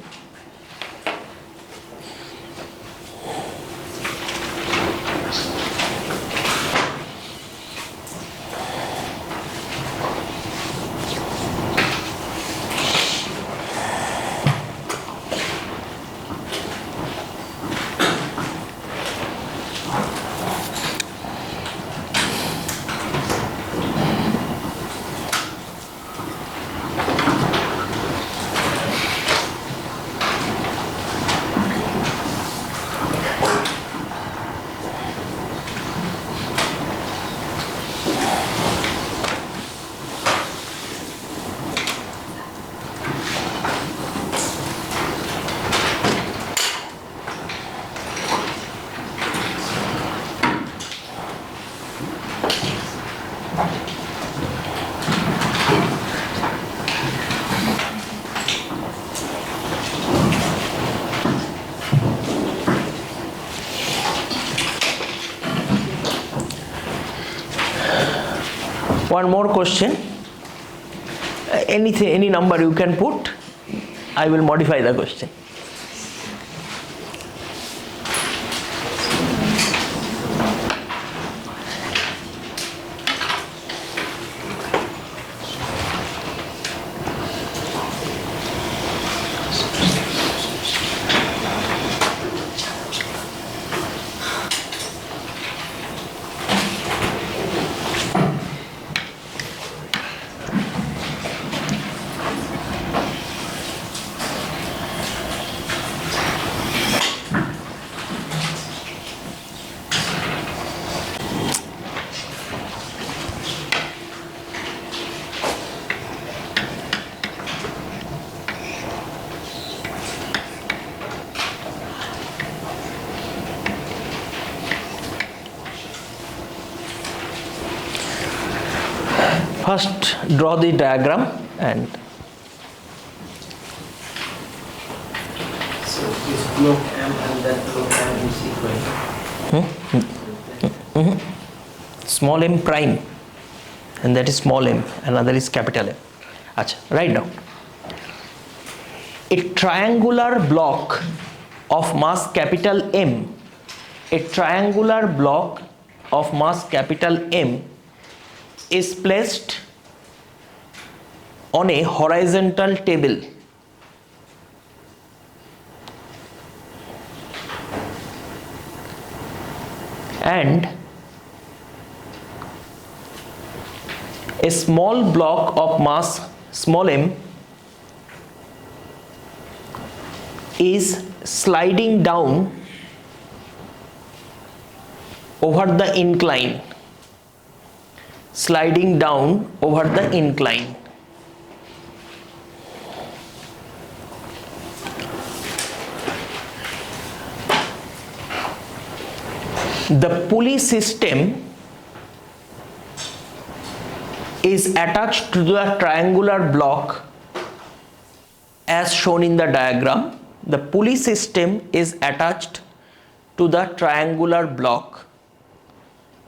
S1: One more question. Any number you can put. I will modify the question. First draw the diagram and
S3: So this block M and that block M is equal.
S1: small m prime, and that is small m, another is capital M. Acha, write down. A triangular block of mass capital M, a triangular block of mass capital M is placed on a horizontal table and a small block of mass small m is sliding down over the incline, sliding down over the incline. The pulley system is attached to the triangular block as shown in the diagram. The pulley system is attached to the triangular block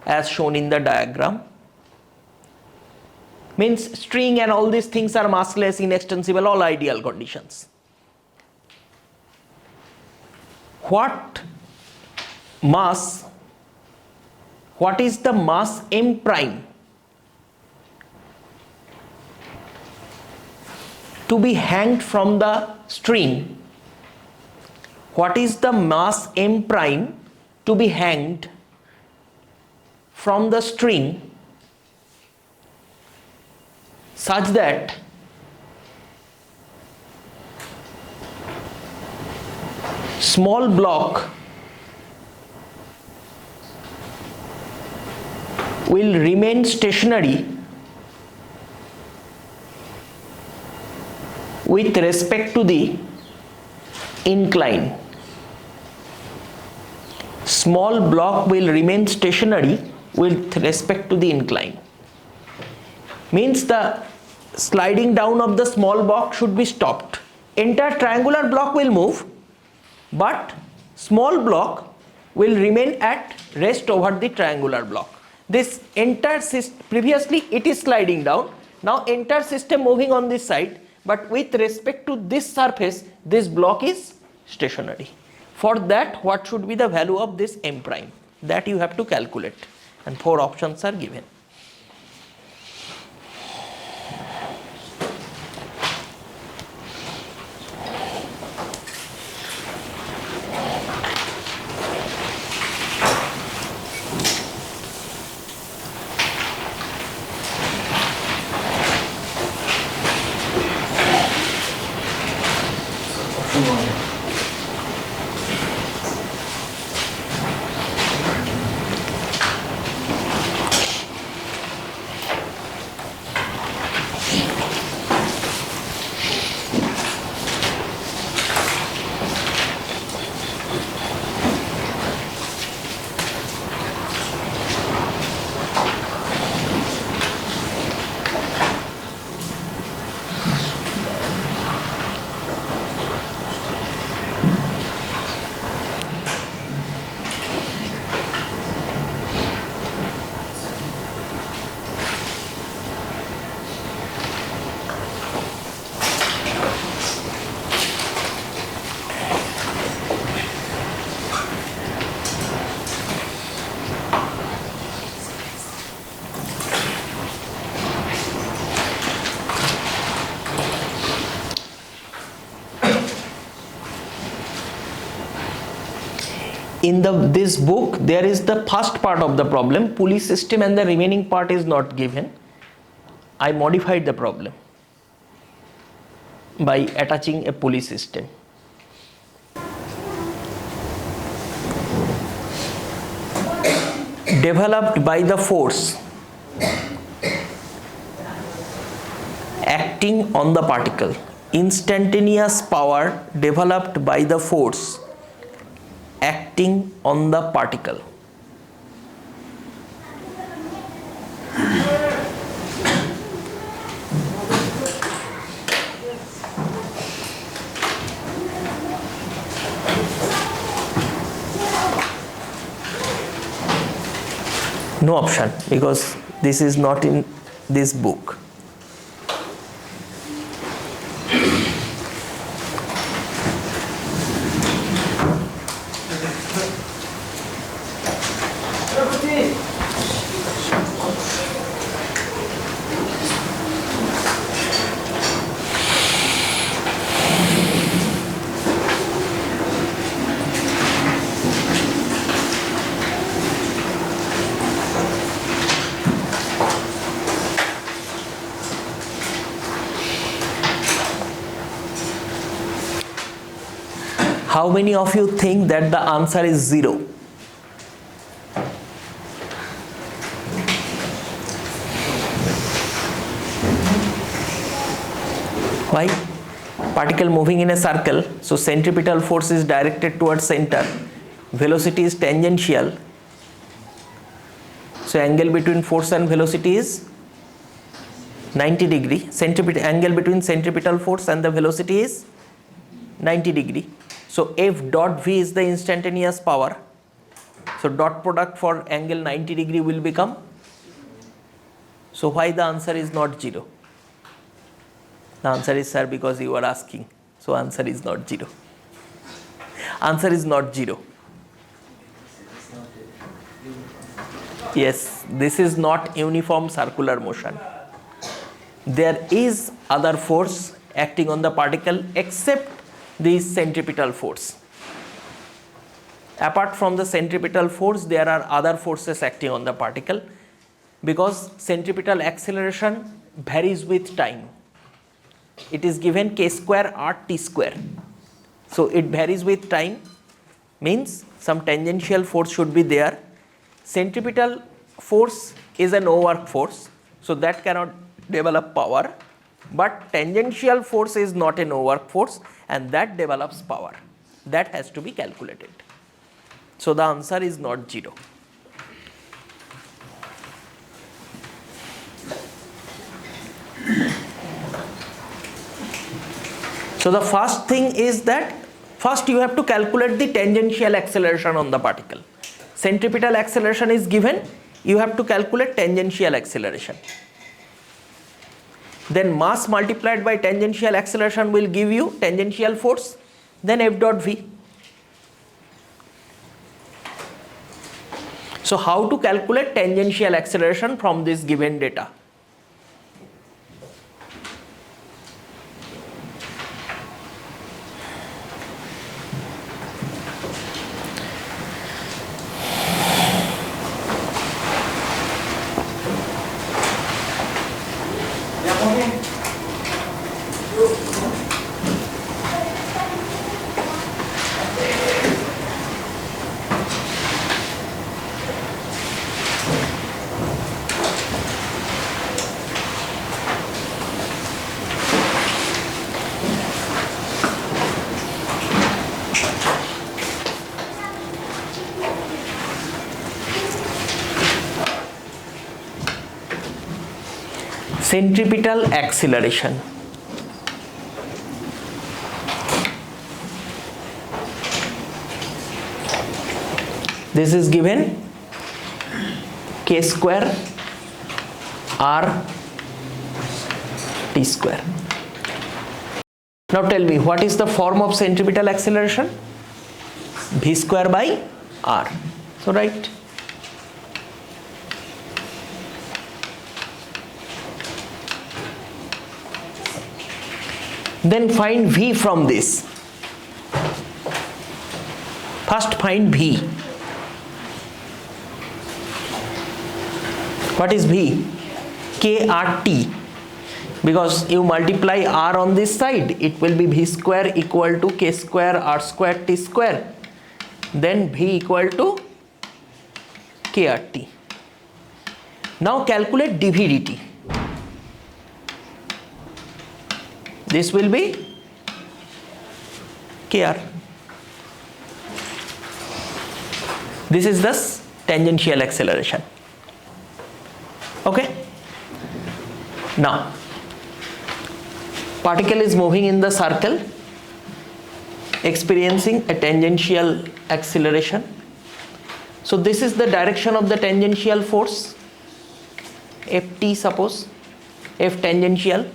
S1: as shown in the diagram. Means string and all these things are massless, inextensible, all ideal conditions. What is the mass m prime to be hanged from the string? What is the mass m prime to be hanged from the string such that small block will remain stationary with respect to the incline. Small block will remain stationary with respect to the incline. Means the sliding down of the small block should be stopped. Entire triangular block will move, but small block will remain at rest over the triangular block. This entire system, previously it is sliding down, now entire system moving on this side, but with respect to this surface, this block is stationary. For that, what should be the value of this m prime? That you have to calculate, and 4 options are given. In this book, there is the first part of the problem, pulley system, and the remaining part is not given. I modified the problem by attaching a pulley system. Developed by the force acting on the particle. Instantaneous power developed by the force acting on the particle No option, because this is not in this book. How many of you think that the answer is 0? Why? Particle moving in a circle, so centripetal force is directed towards center, velocity is tangential, so angle between force and velocity is 90 degree. Angle between centripetal force and the velocity is 90 degree. So F dot V is the instantaneous power. So dot product for angle 90 degree will become. So why the answer is not 0? The answer is, sir, because you are asking. So answer is not 0. Answer is not 0. Yes, this is not uniform circular motion. There is other force acting on the particle except the centripetal force. Apart from the centripetal force, there are other forces acting on the particle, because centripetal acceleration varies with time. It is given k square r t square. So it varies with time, means some tangential force should be there. Centripetal force is a no work force, so that cannot develop power. But tangential force is not a no work force, and that develops power. That has to be calculated. So the answer is not 0. So the first thing is that first you have to calculate the tangential acceleration on the particle. Centripetal acceleration is given, you have to calculate tangential acceleration. Then mass multiplied by tangential acceleration will give you tangential force, then F dot V. So how to calculate tangential acceleration from this given data? Centripetal acceleration. This is given k square r t square. Now tell me, what is the form of centripetal acceleration? V square by r. So right. Then find V from this. First find V. What is V? KRT. Because you multiply R on this side, it will be V square equal to K square R square T square. Then V equal to KRT. Now calculate dV dt. This will be KR. This is the tangential acceleration. Okay. Now, particle is moving in the circle, experiencing a tangential acceleration. So this is the direction of the tangential force, Ft suppose, F tangential.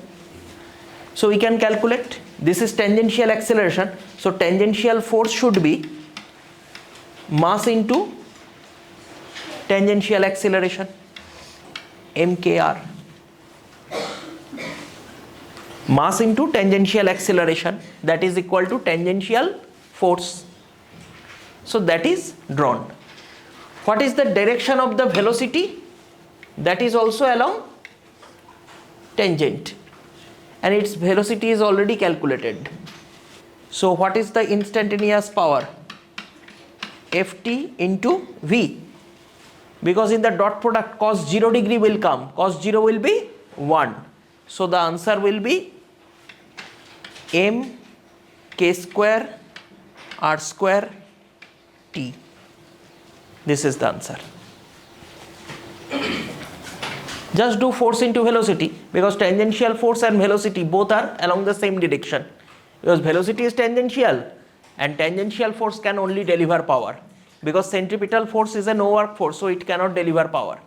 S1: So we can calculate, this is tangential acceleration, so tangential force should be mass into tangential acceleration, mkr. Mass into tangential acceleration, that is equal to tangential force. So that is drawn. What is the direction of the velocity? That is also along tangent, and its velocity is already calculated. So what is the instantaneous power? Ft into V, because in the dot product cos 0 degree will come, cos 0 will be 1. So the answer will be m k square r square t. This is the answer. Just do force into velocity, because tangential force and velocity both are along the same direction, because velocity is tangential and tangential force can only deliver power, because centripetal force is a no work force, so it cannot deliver power.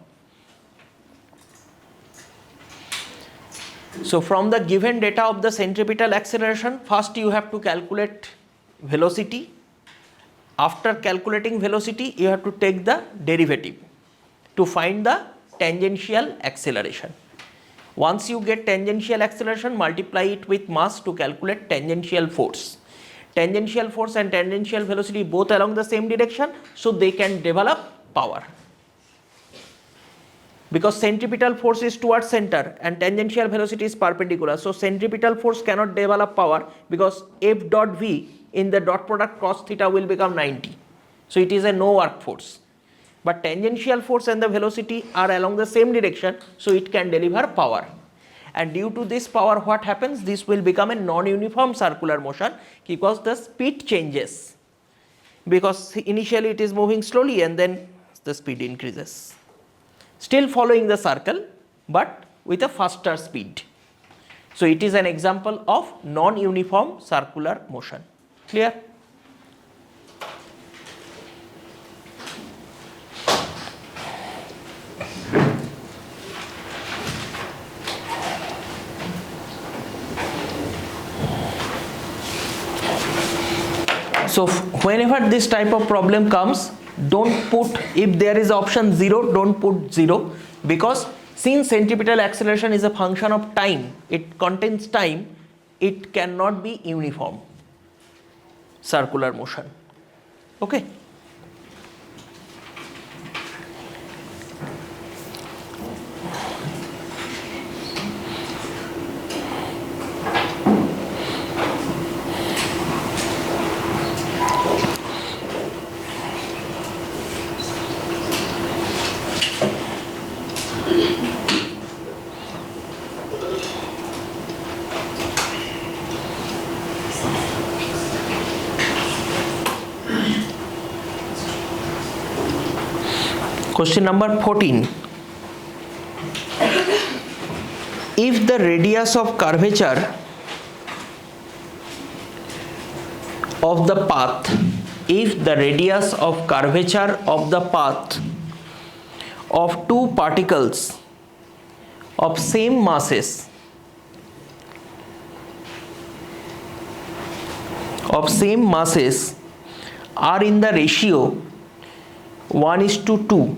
S1: So from the given data of the centripetal acceleration, first you have to calculate velocity. After calculating velocity, you have to take the derivative to find the tangential acceleration. Once you get tangential acceleration, multiply it with mass to calculate tangential force. Tangential force and tangential velocity both along the same direction, so they can develop power. Because centripetal force is towards center and tangential velocity is perpendicular, so centripetal force cannot develop power, because F dot V in the dot product cos theta will become 90. So it is a no work force. But tangential force and the velocity are along the same direction, so it can deliver power. And due to this power, what happens? This will become a non-uniform circular motion, because the speed changes. Because initially it is moving slowly and then the speed increases. Still following the circle, but with a faster speed. So it is an example of non-uniform circular motion. Clear? So whenever this type of problem comes, don't put, if there is option 0, don't put 0, because since centripetal acceleration is a function of time, it contains time, it cannot be uniform circular motion. Okay. Question number 14. If the radius of curvature of the path, if the radius of curvature of the path of two particles of same masses are in the ratio 1:2,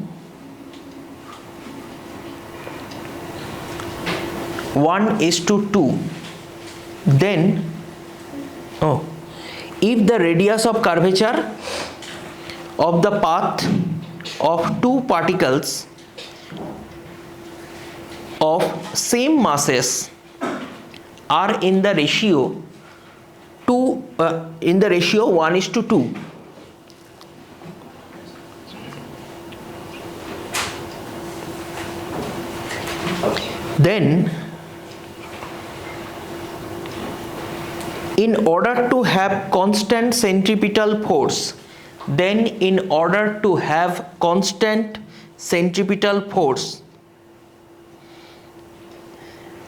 S1: 1:2, then if the radius of curvature of the path of two particles of same masses are in the ratio 1:2, then in order to have constant centripetal force,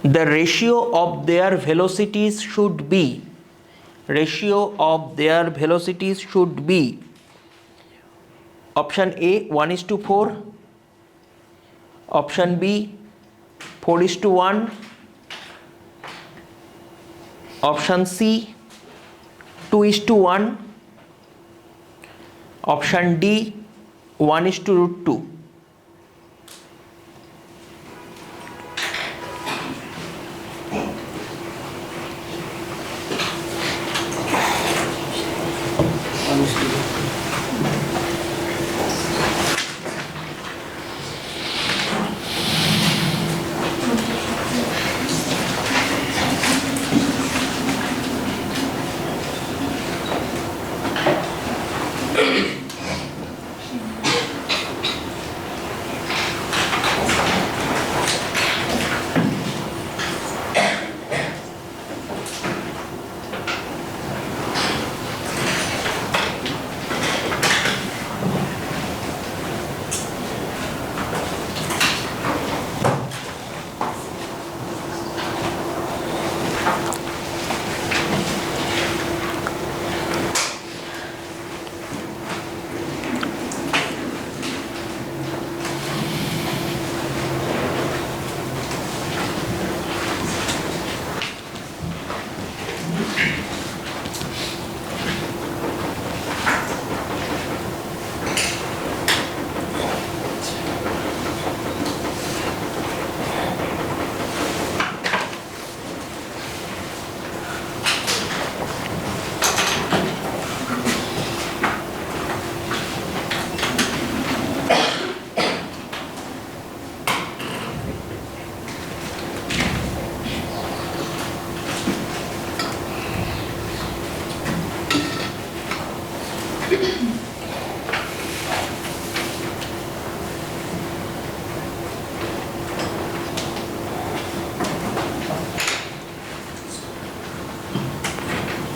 S1: the ratio of their velocities should be 1:2. Option A 1:4, option B 4:1, option C 2:1, option D 1:√2.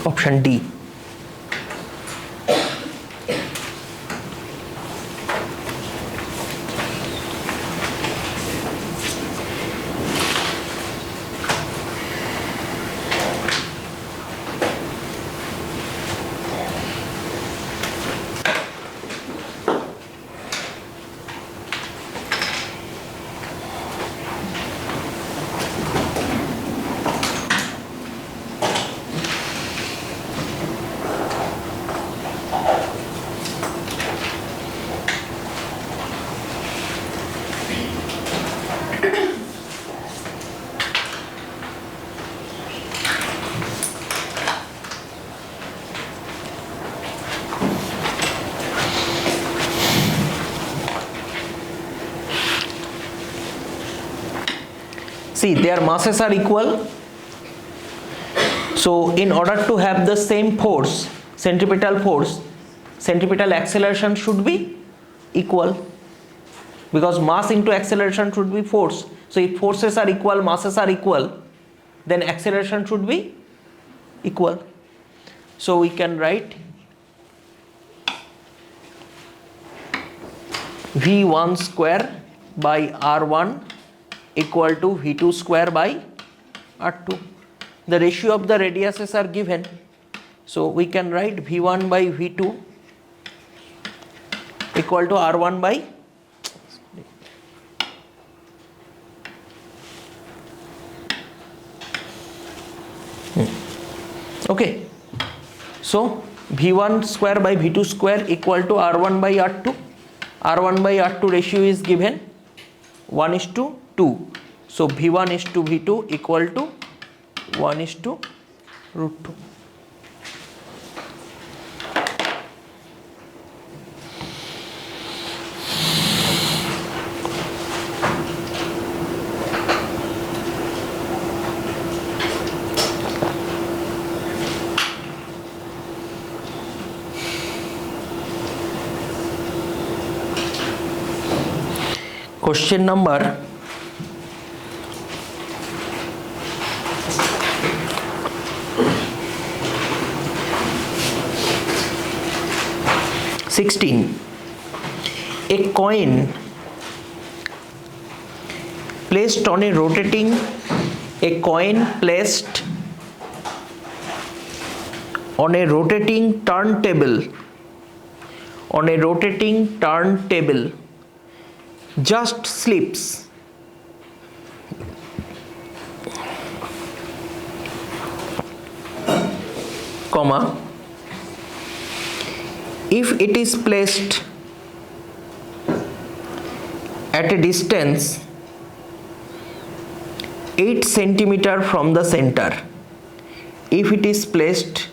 S1: Option D. See, their masses are equal. So in order to have the same force, centripetal acceleration should be equal, because mass into acceleration should be force. So if forces are equal, masses are equal, then acceleration should be equal. So we can write V1 square by R1 equal to V2 square by R2. The ratio of the radiuses are given, so we can write V1 by V2 equal to R1 by okay. So V1 square by V2 square equal to R1 by R2. R1 by R2 ratio is given 1:2. So V1 is to V2 equal to 1:√2. Question number 16. A coin placed on a rotating turntable on a rotating turntable just slips comma if it is placed at a distance 8 centimeter from the center. If it is placed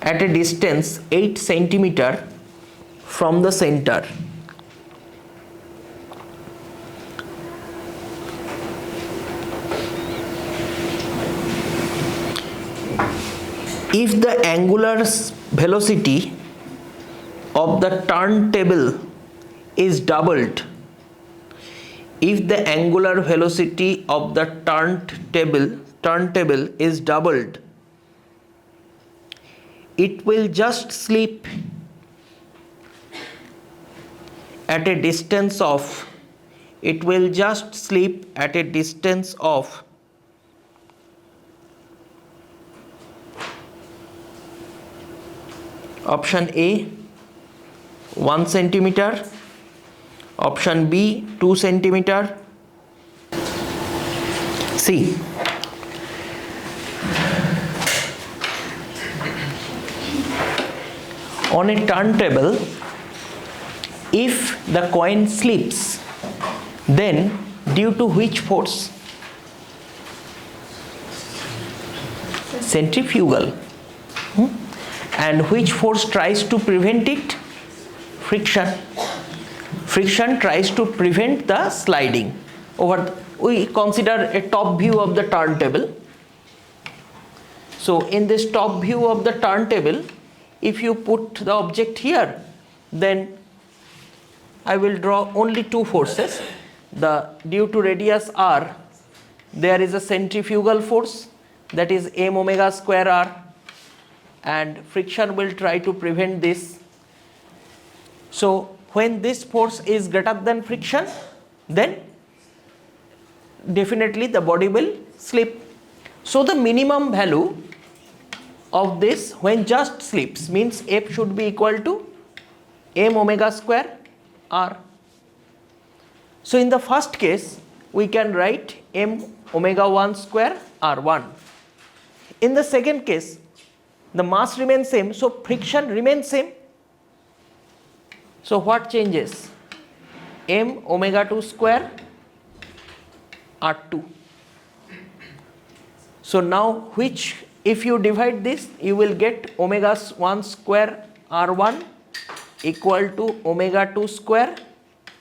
S1: at a distance 8 centimeter from the center, if the angular velocity of the turntable is doubled, if the angular velocity of the turntable is doubled, it will just slip at a distance of option A 1 centimeter, option B 2 centimeter. See, on a turntable, if the coin slips, then due to which force? Centrifugal. And which force tries to prevent it? Friction. Friction tries to prevent the sliding. We consider a top view of the turntable. So in this top view of the turntable, if you put the object here, then I will draw only two forces. Due to radius r, there is a centrifugal force, that is m omega square r, and friction will try to prevent this. So when this force is greater than friction, then definitely the body will slip. So the minimum value of this when just slips means F should be equal to m omega square r. So in the first case we can write m omega 1 square r1. In the second case the mass remains same, so friction remains same. So what changes? M omega 2 square r2. So now if you divide this, you will get omega 1 square r1 equal to omega 2 square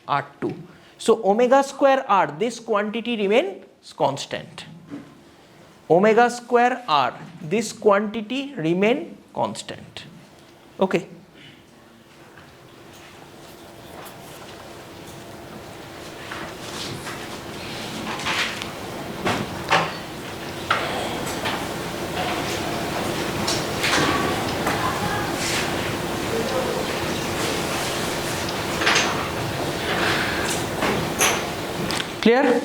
S1: r2. So omega square r, this quantity remains constant. Omega square r, this quantity remain constant. Okay. Clear?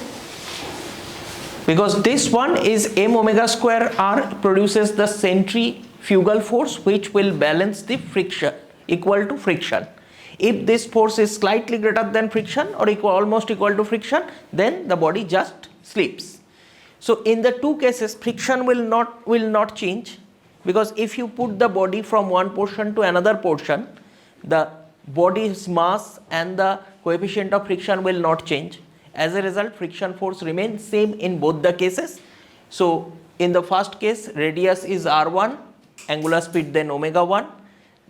S1: Because this one is m omega square r produces the centrifugal force which will balance the friction, equal to friction. If this force is slightly greater than friction or almost equal to friction, then the body just slips. So in the two cases friction will not change, because if you put the body from one portion to another portion, the body's mass and the coefficient of friction will not change. As a result, friction force remains same in both the cases. So in the first case, radius is r1, angular speed then omega 1,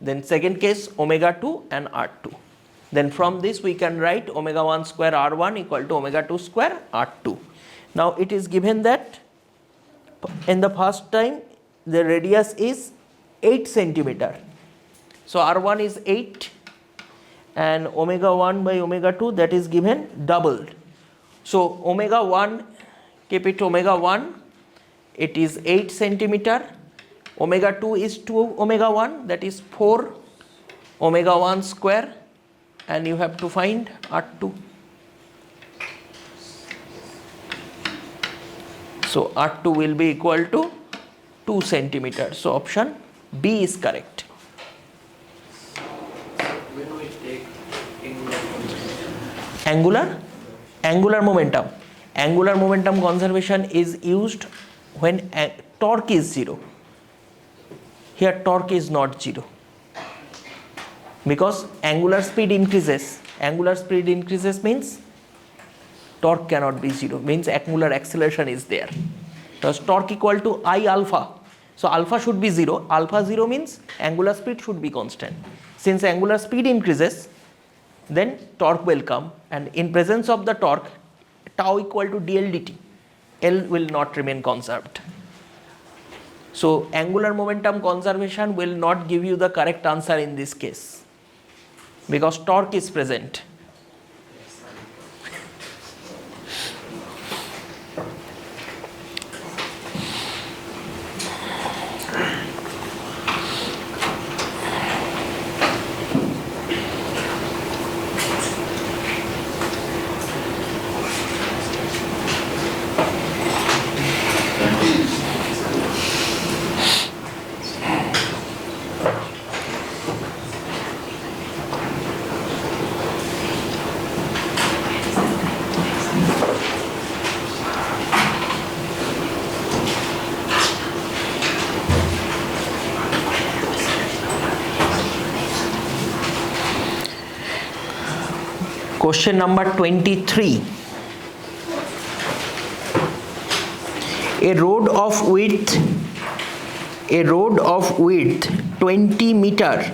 S1: then second case omega 2 and r2. Then from this we can write omega 1 square r1 equal to omega 2 square r2. Now it is given that in the first time the radius is 8 centimeter. So r1 is 8 and omega 1 by omega 2, that is given doubled. So omega 1, keep it omega 1, it is 8 centimeter. Omega 2 is 2 omega 1, that is 4 omega 1 square, and you have to find R2. So R2 will be equal to 2 centimeters. So option B is correct.
S3: When we
S1: Angular momentum. Angular momentum conservation is used when torque is 0. Here torque is not 0 because angular speed increases. Angular speed increases means torque cannot be 0, means angular acceleration is there. Thus torque equal to I alpha. So alpha should be 0. Alpha 0 means angular speed should be constant. Since angular speed increases, then torque will come, and in presence of the torque, tau equal to dl dt. L will not remain conserved. So angular momentum conservation will not give you the correct answer in this case because torque is present. Question number 23. A road of width 20 meter.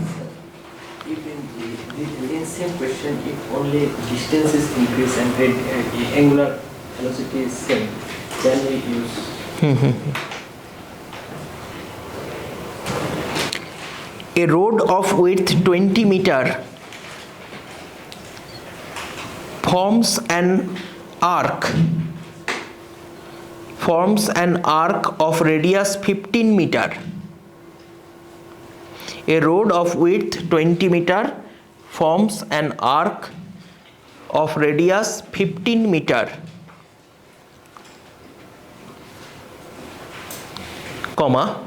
S3: If in same question, if only distance is increased and angular velocity is same, then we use.
S1: A road of width 20 meter forms an arc of radius 15 meter. A road of width 20 meter forms an arc of radius 15 meter, comma,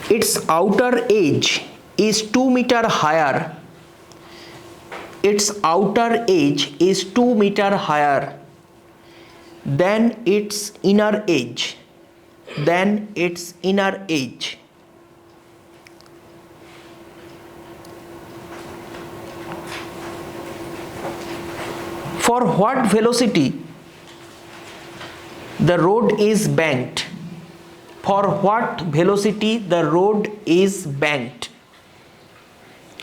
S1: its outer edge is 2 meter higher. Its outer edge is 2 meter higher than its inner edge. For what velocity the road is banked? For what velocity the road is banked?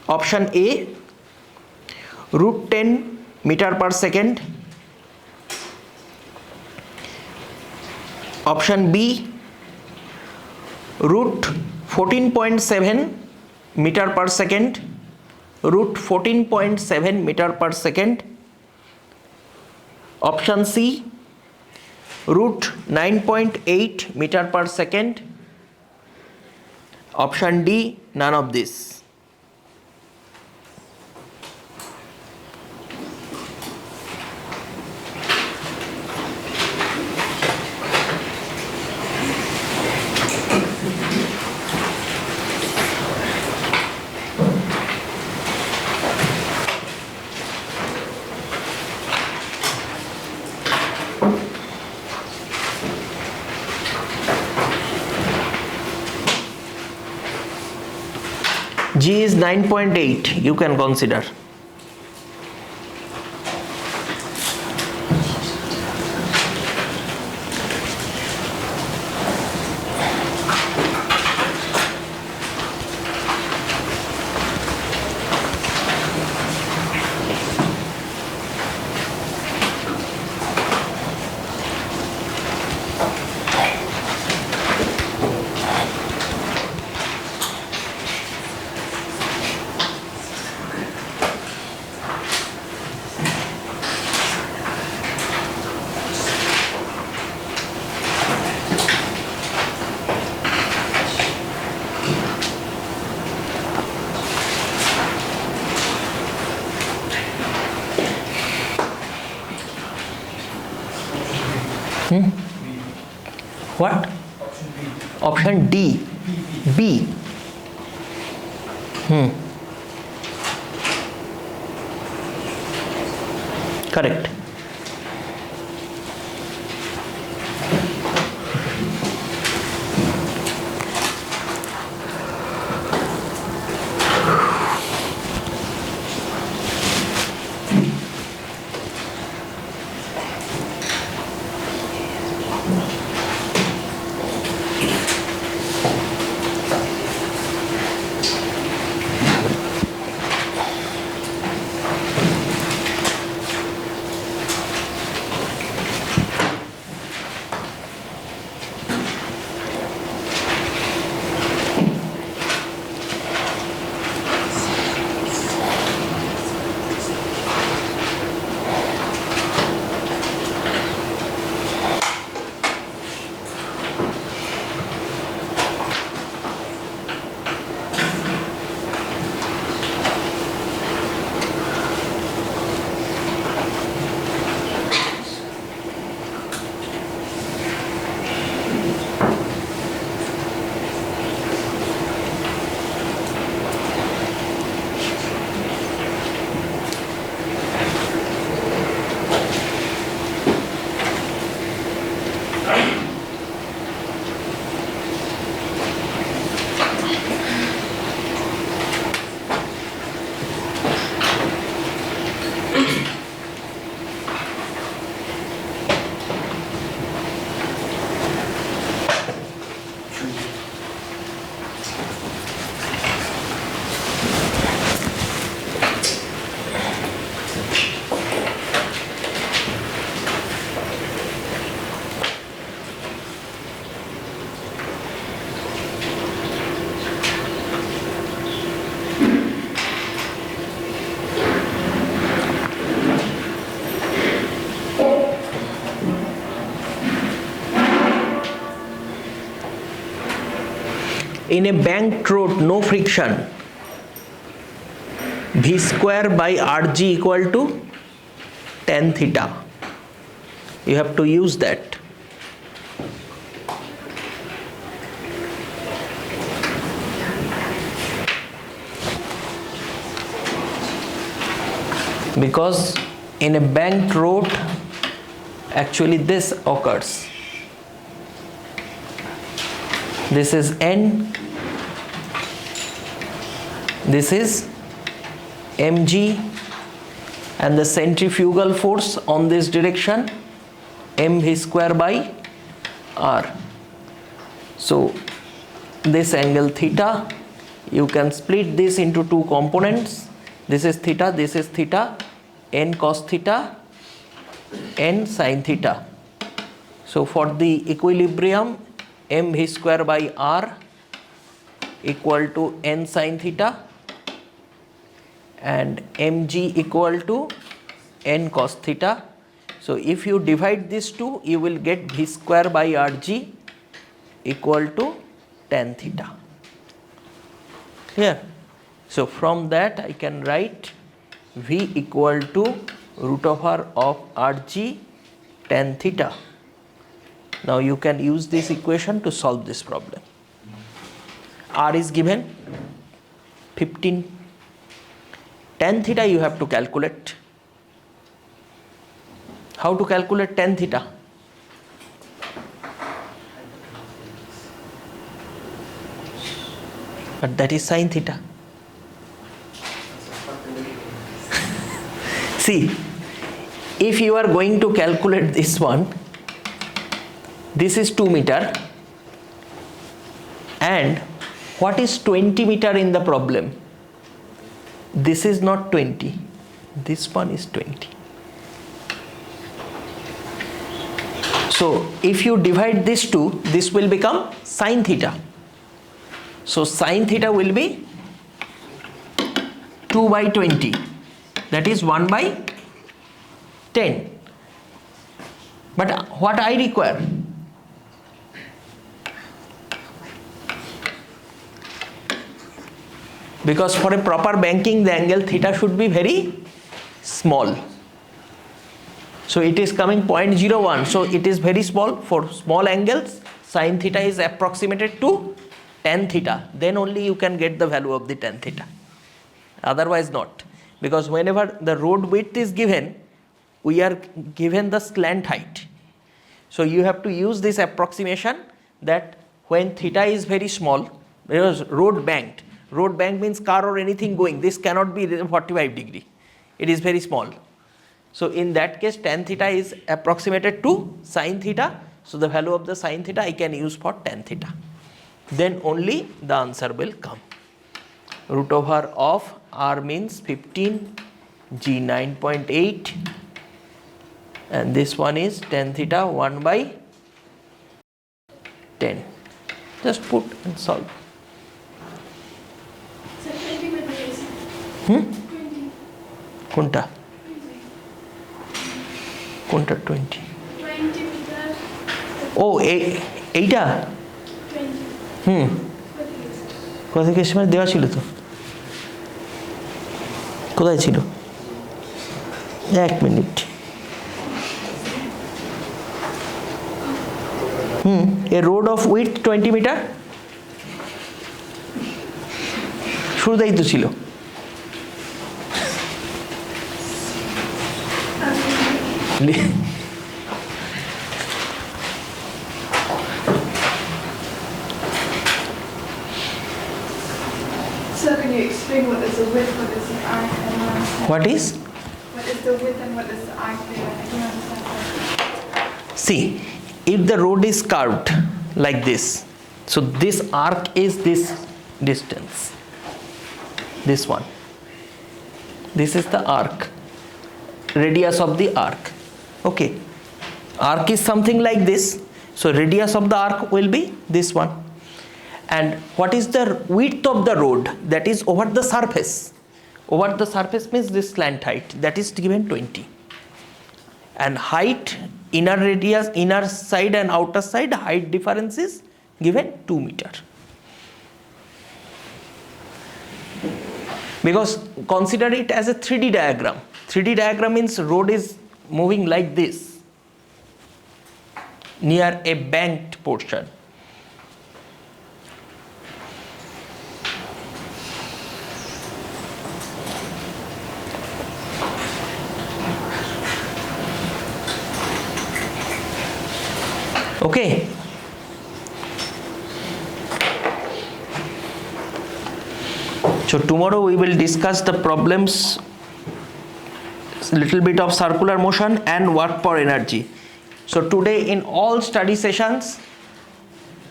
S1: Option A, root 10 meter per second. Option B, root 14.7 meter per second. Root 14.7 meter per second. Option C, root 9.8 meter per second. Option D, none of this. G is 9.8, you can consider. What? Option D. B. Correct. In a banked road, no friction, V square by Rg equal to tan theta. You have to use that. Because in a banked road, actually this occurs. This is N, this is mg, and the centrifugal force on this direction mv square by r. So this angle theta, you can split this into two components. This is theta, n cos theta, n sin theta. So for the equilibrium, mv square by r equal to n sin theta and mg equal to n cos theta. So if you divide these two, you will get v square by rg equal to tan theta. Here, so from that I can write v equal to root over of rg tan theta. Now you can use this equation to solve this problem. R is given 15. Tan theta you have to calculate. How to calculate tan theta? But that is sin theta. See, if you are going to calculate this one, this is 2 meter, and what is 20 meter in the problem? This is not 20, this one is 20. So if you divide this two, this will become sin theta. So sin theta will be 2 by 20, that is 1 by 10. But what I require? Because for a proper banking, the angle theta should be very small. So it is coming 0.01. So it is very small. For small angles, sin theta is approximated to tan theta. Then only you can get the value of the tan theta. Otherwise not. Because whenever the road width is given, we are given the slant height. So you have to use this approximation that when theta is very small, because road bank means car or anything going, this cannot be 45 degree, it is very small. So in that case tan theta is approximated to sin theta, so the value of the sin theta I can use for tan theta, then only the answer will come. Root over of r means 15, g 9.8, and this one is tan theta 1 by 10. Just put and solve.
S2: So 20 meters. 20.
S1: Kunta? Kunta 20.
S2: 20 meters.
S1: Oh, এইটা
S2: 20.
S1: কোথায় সময় দেওয়া ছিল তো, কোথায় ছিল? 1 minute. A road of width 20 meter, শুরুতেই তো ছিল।
S2: So can you explain what is the width, what is the arc, and what is
S1: What is?
S2: what is the width and what is the arc there? I don't understand that.
S1: See, if the road is curved like this, so this arc is this distance, this one, this is the arc, radius of the arc. Okay, arc is something like this, so radius of the arc will be this one. And what is the width of the road? That is over the surface. Over the surface means this slant height, that is given 20. And height, inner radius, inner side and outer side height difference is given 2 meter. Because consider it as a 3D diagram. 3D diagram means road is moving like this near a banked portion. Okay. So tomorrow we will discuss the problems, little bit of circular motion and work per energy. So today in all study sessions,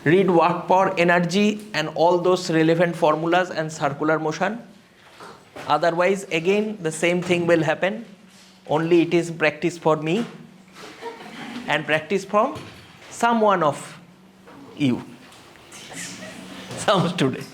S1: read work per energy and all those relevant formulas and circular motion. Otherwise again the same thing will happen, only it is practice for me and practice from someone of you, some student.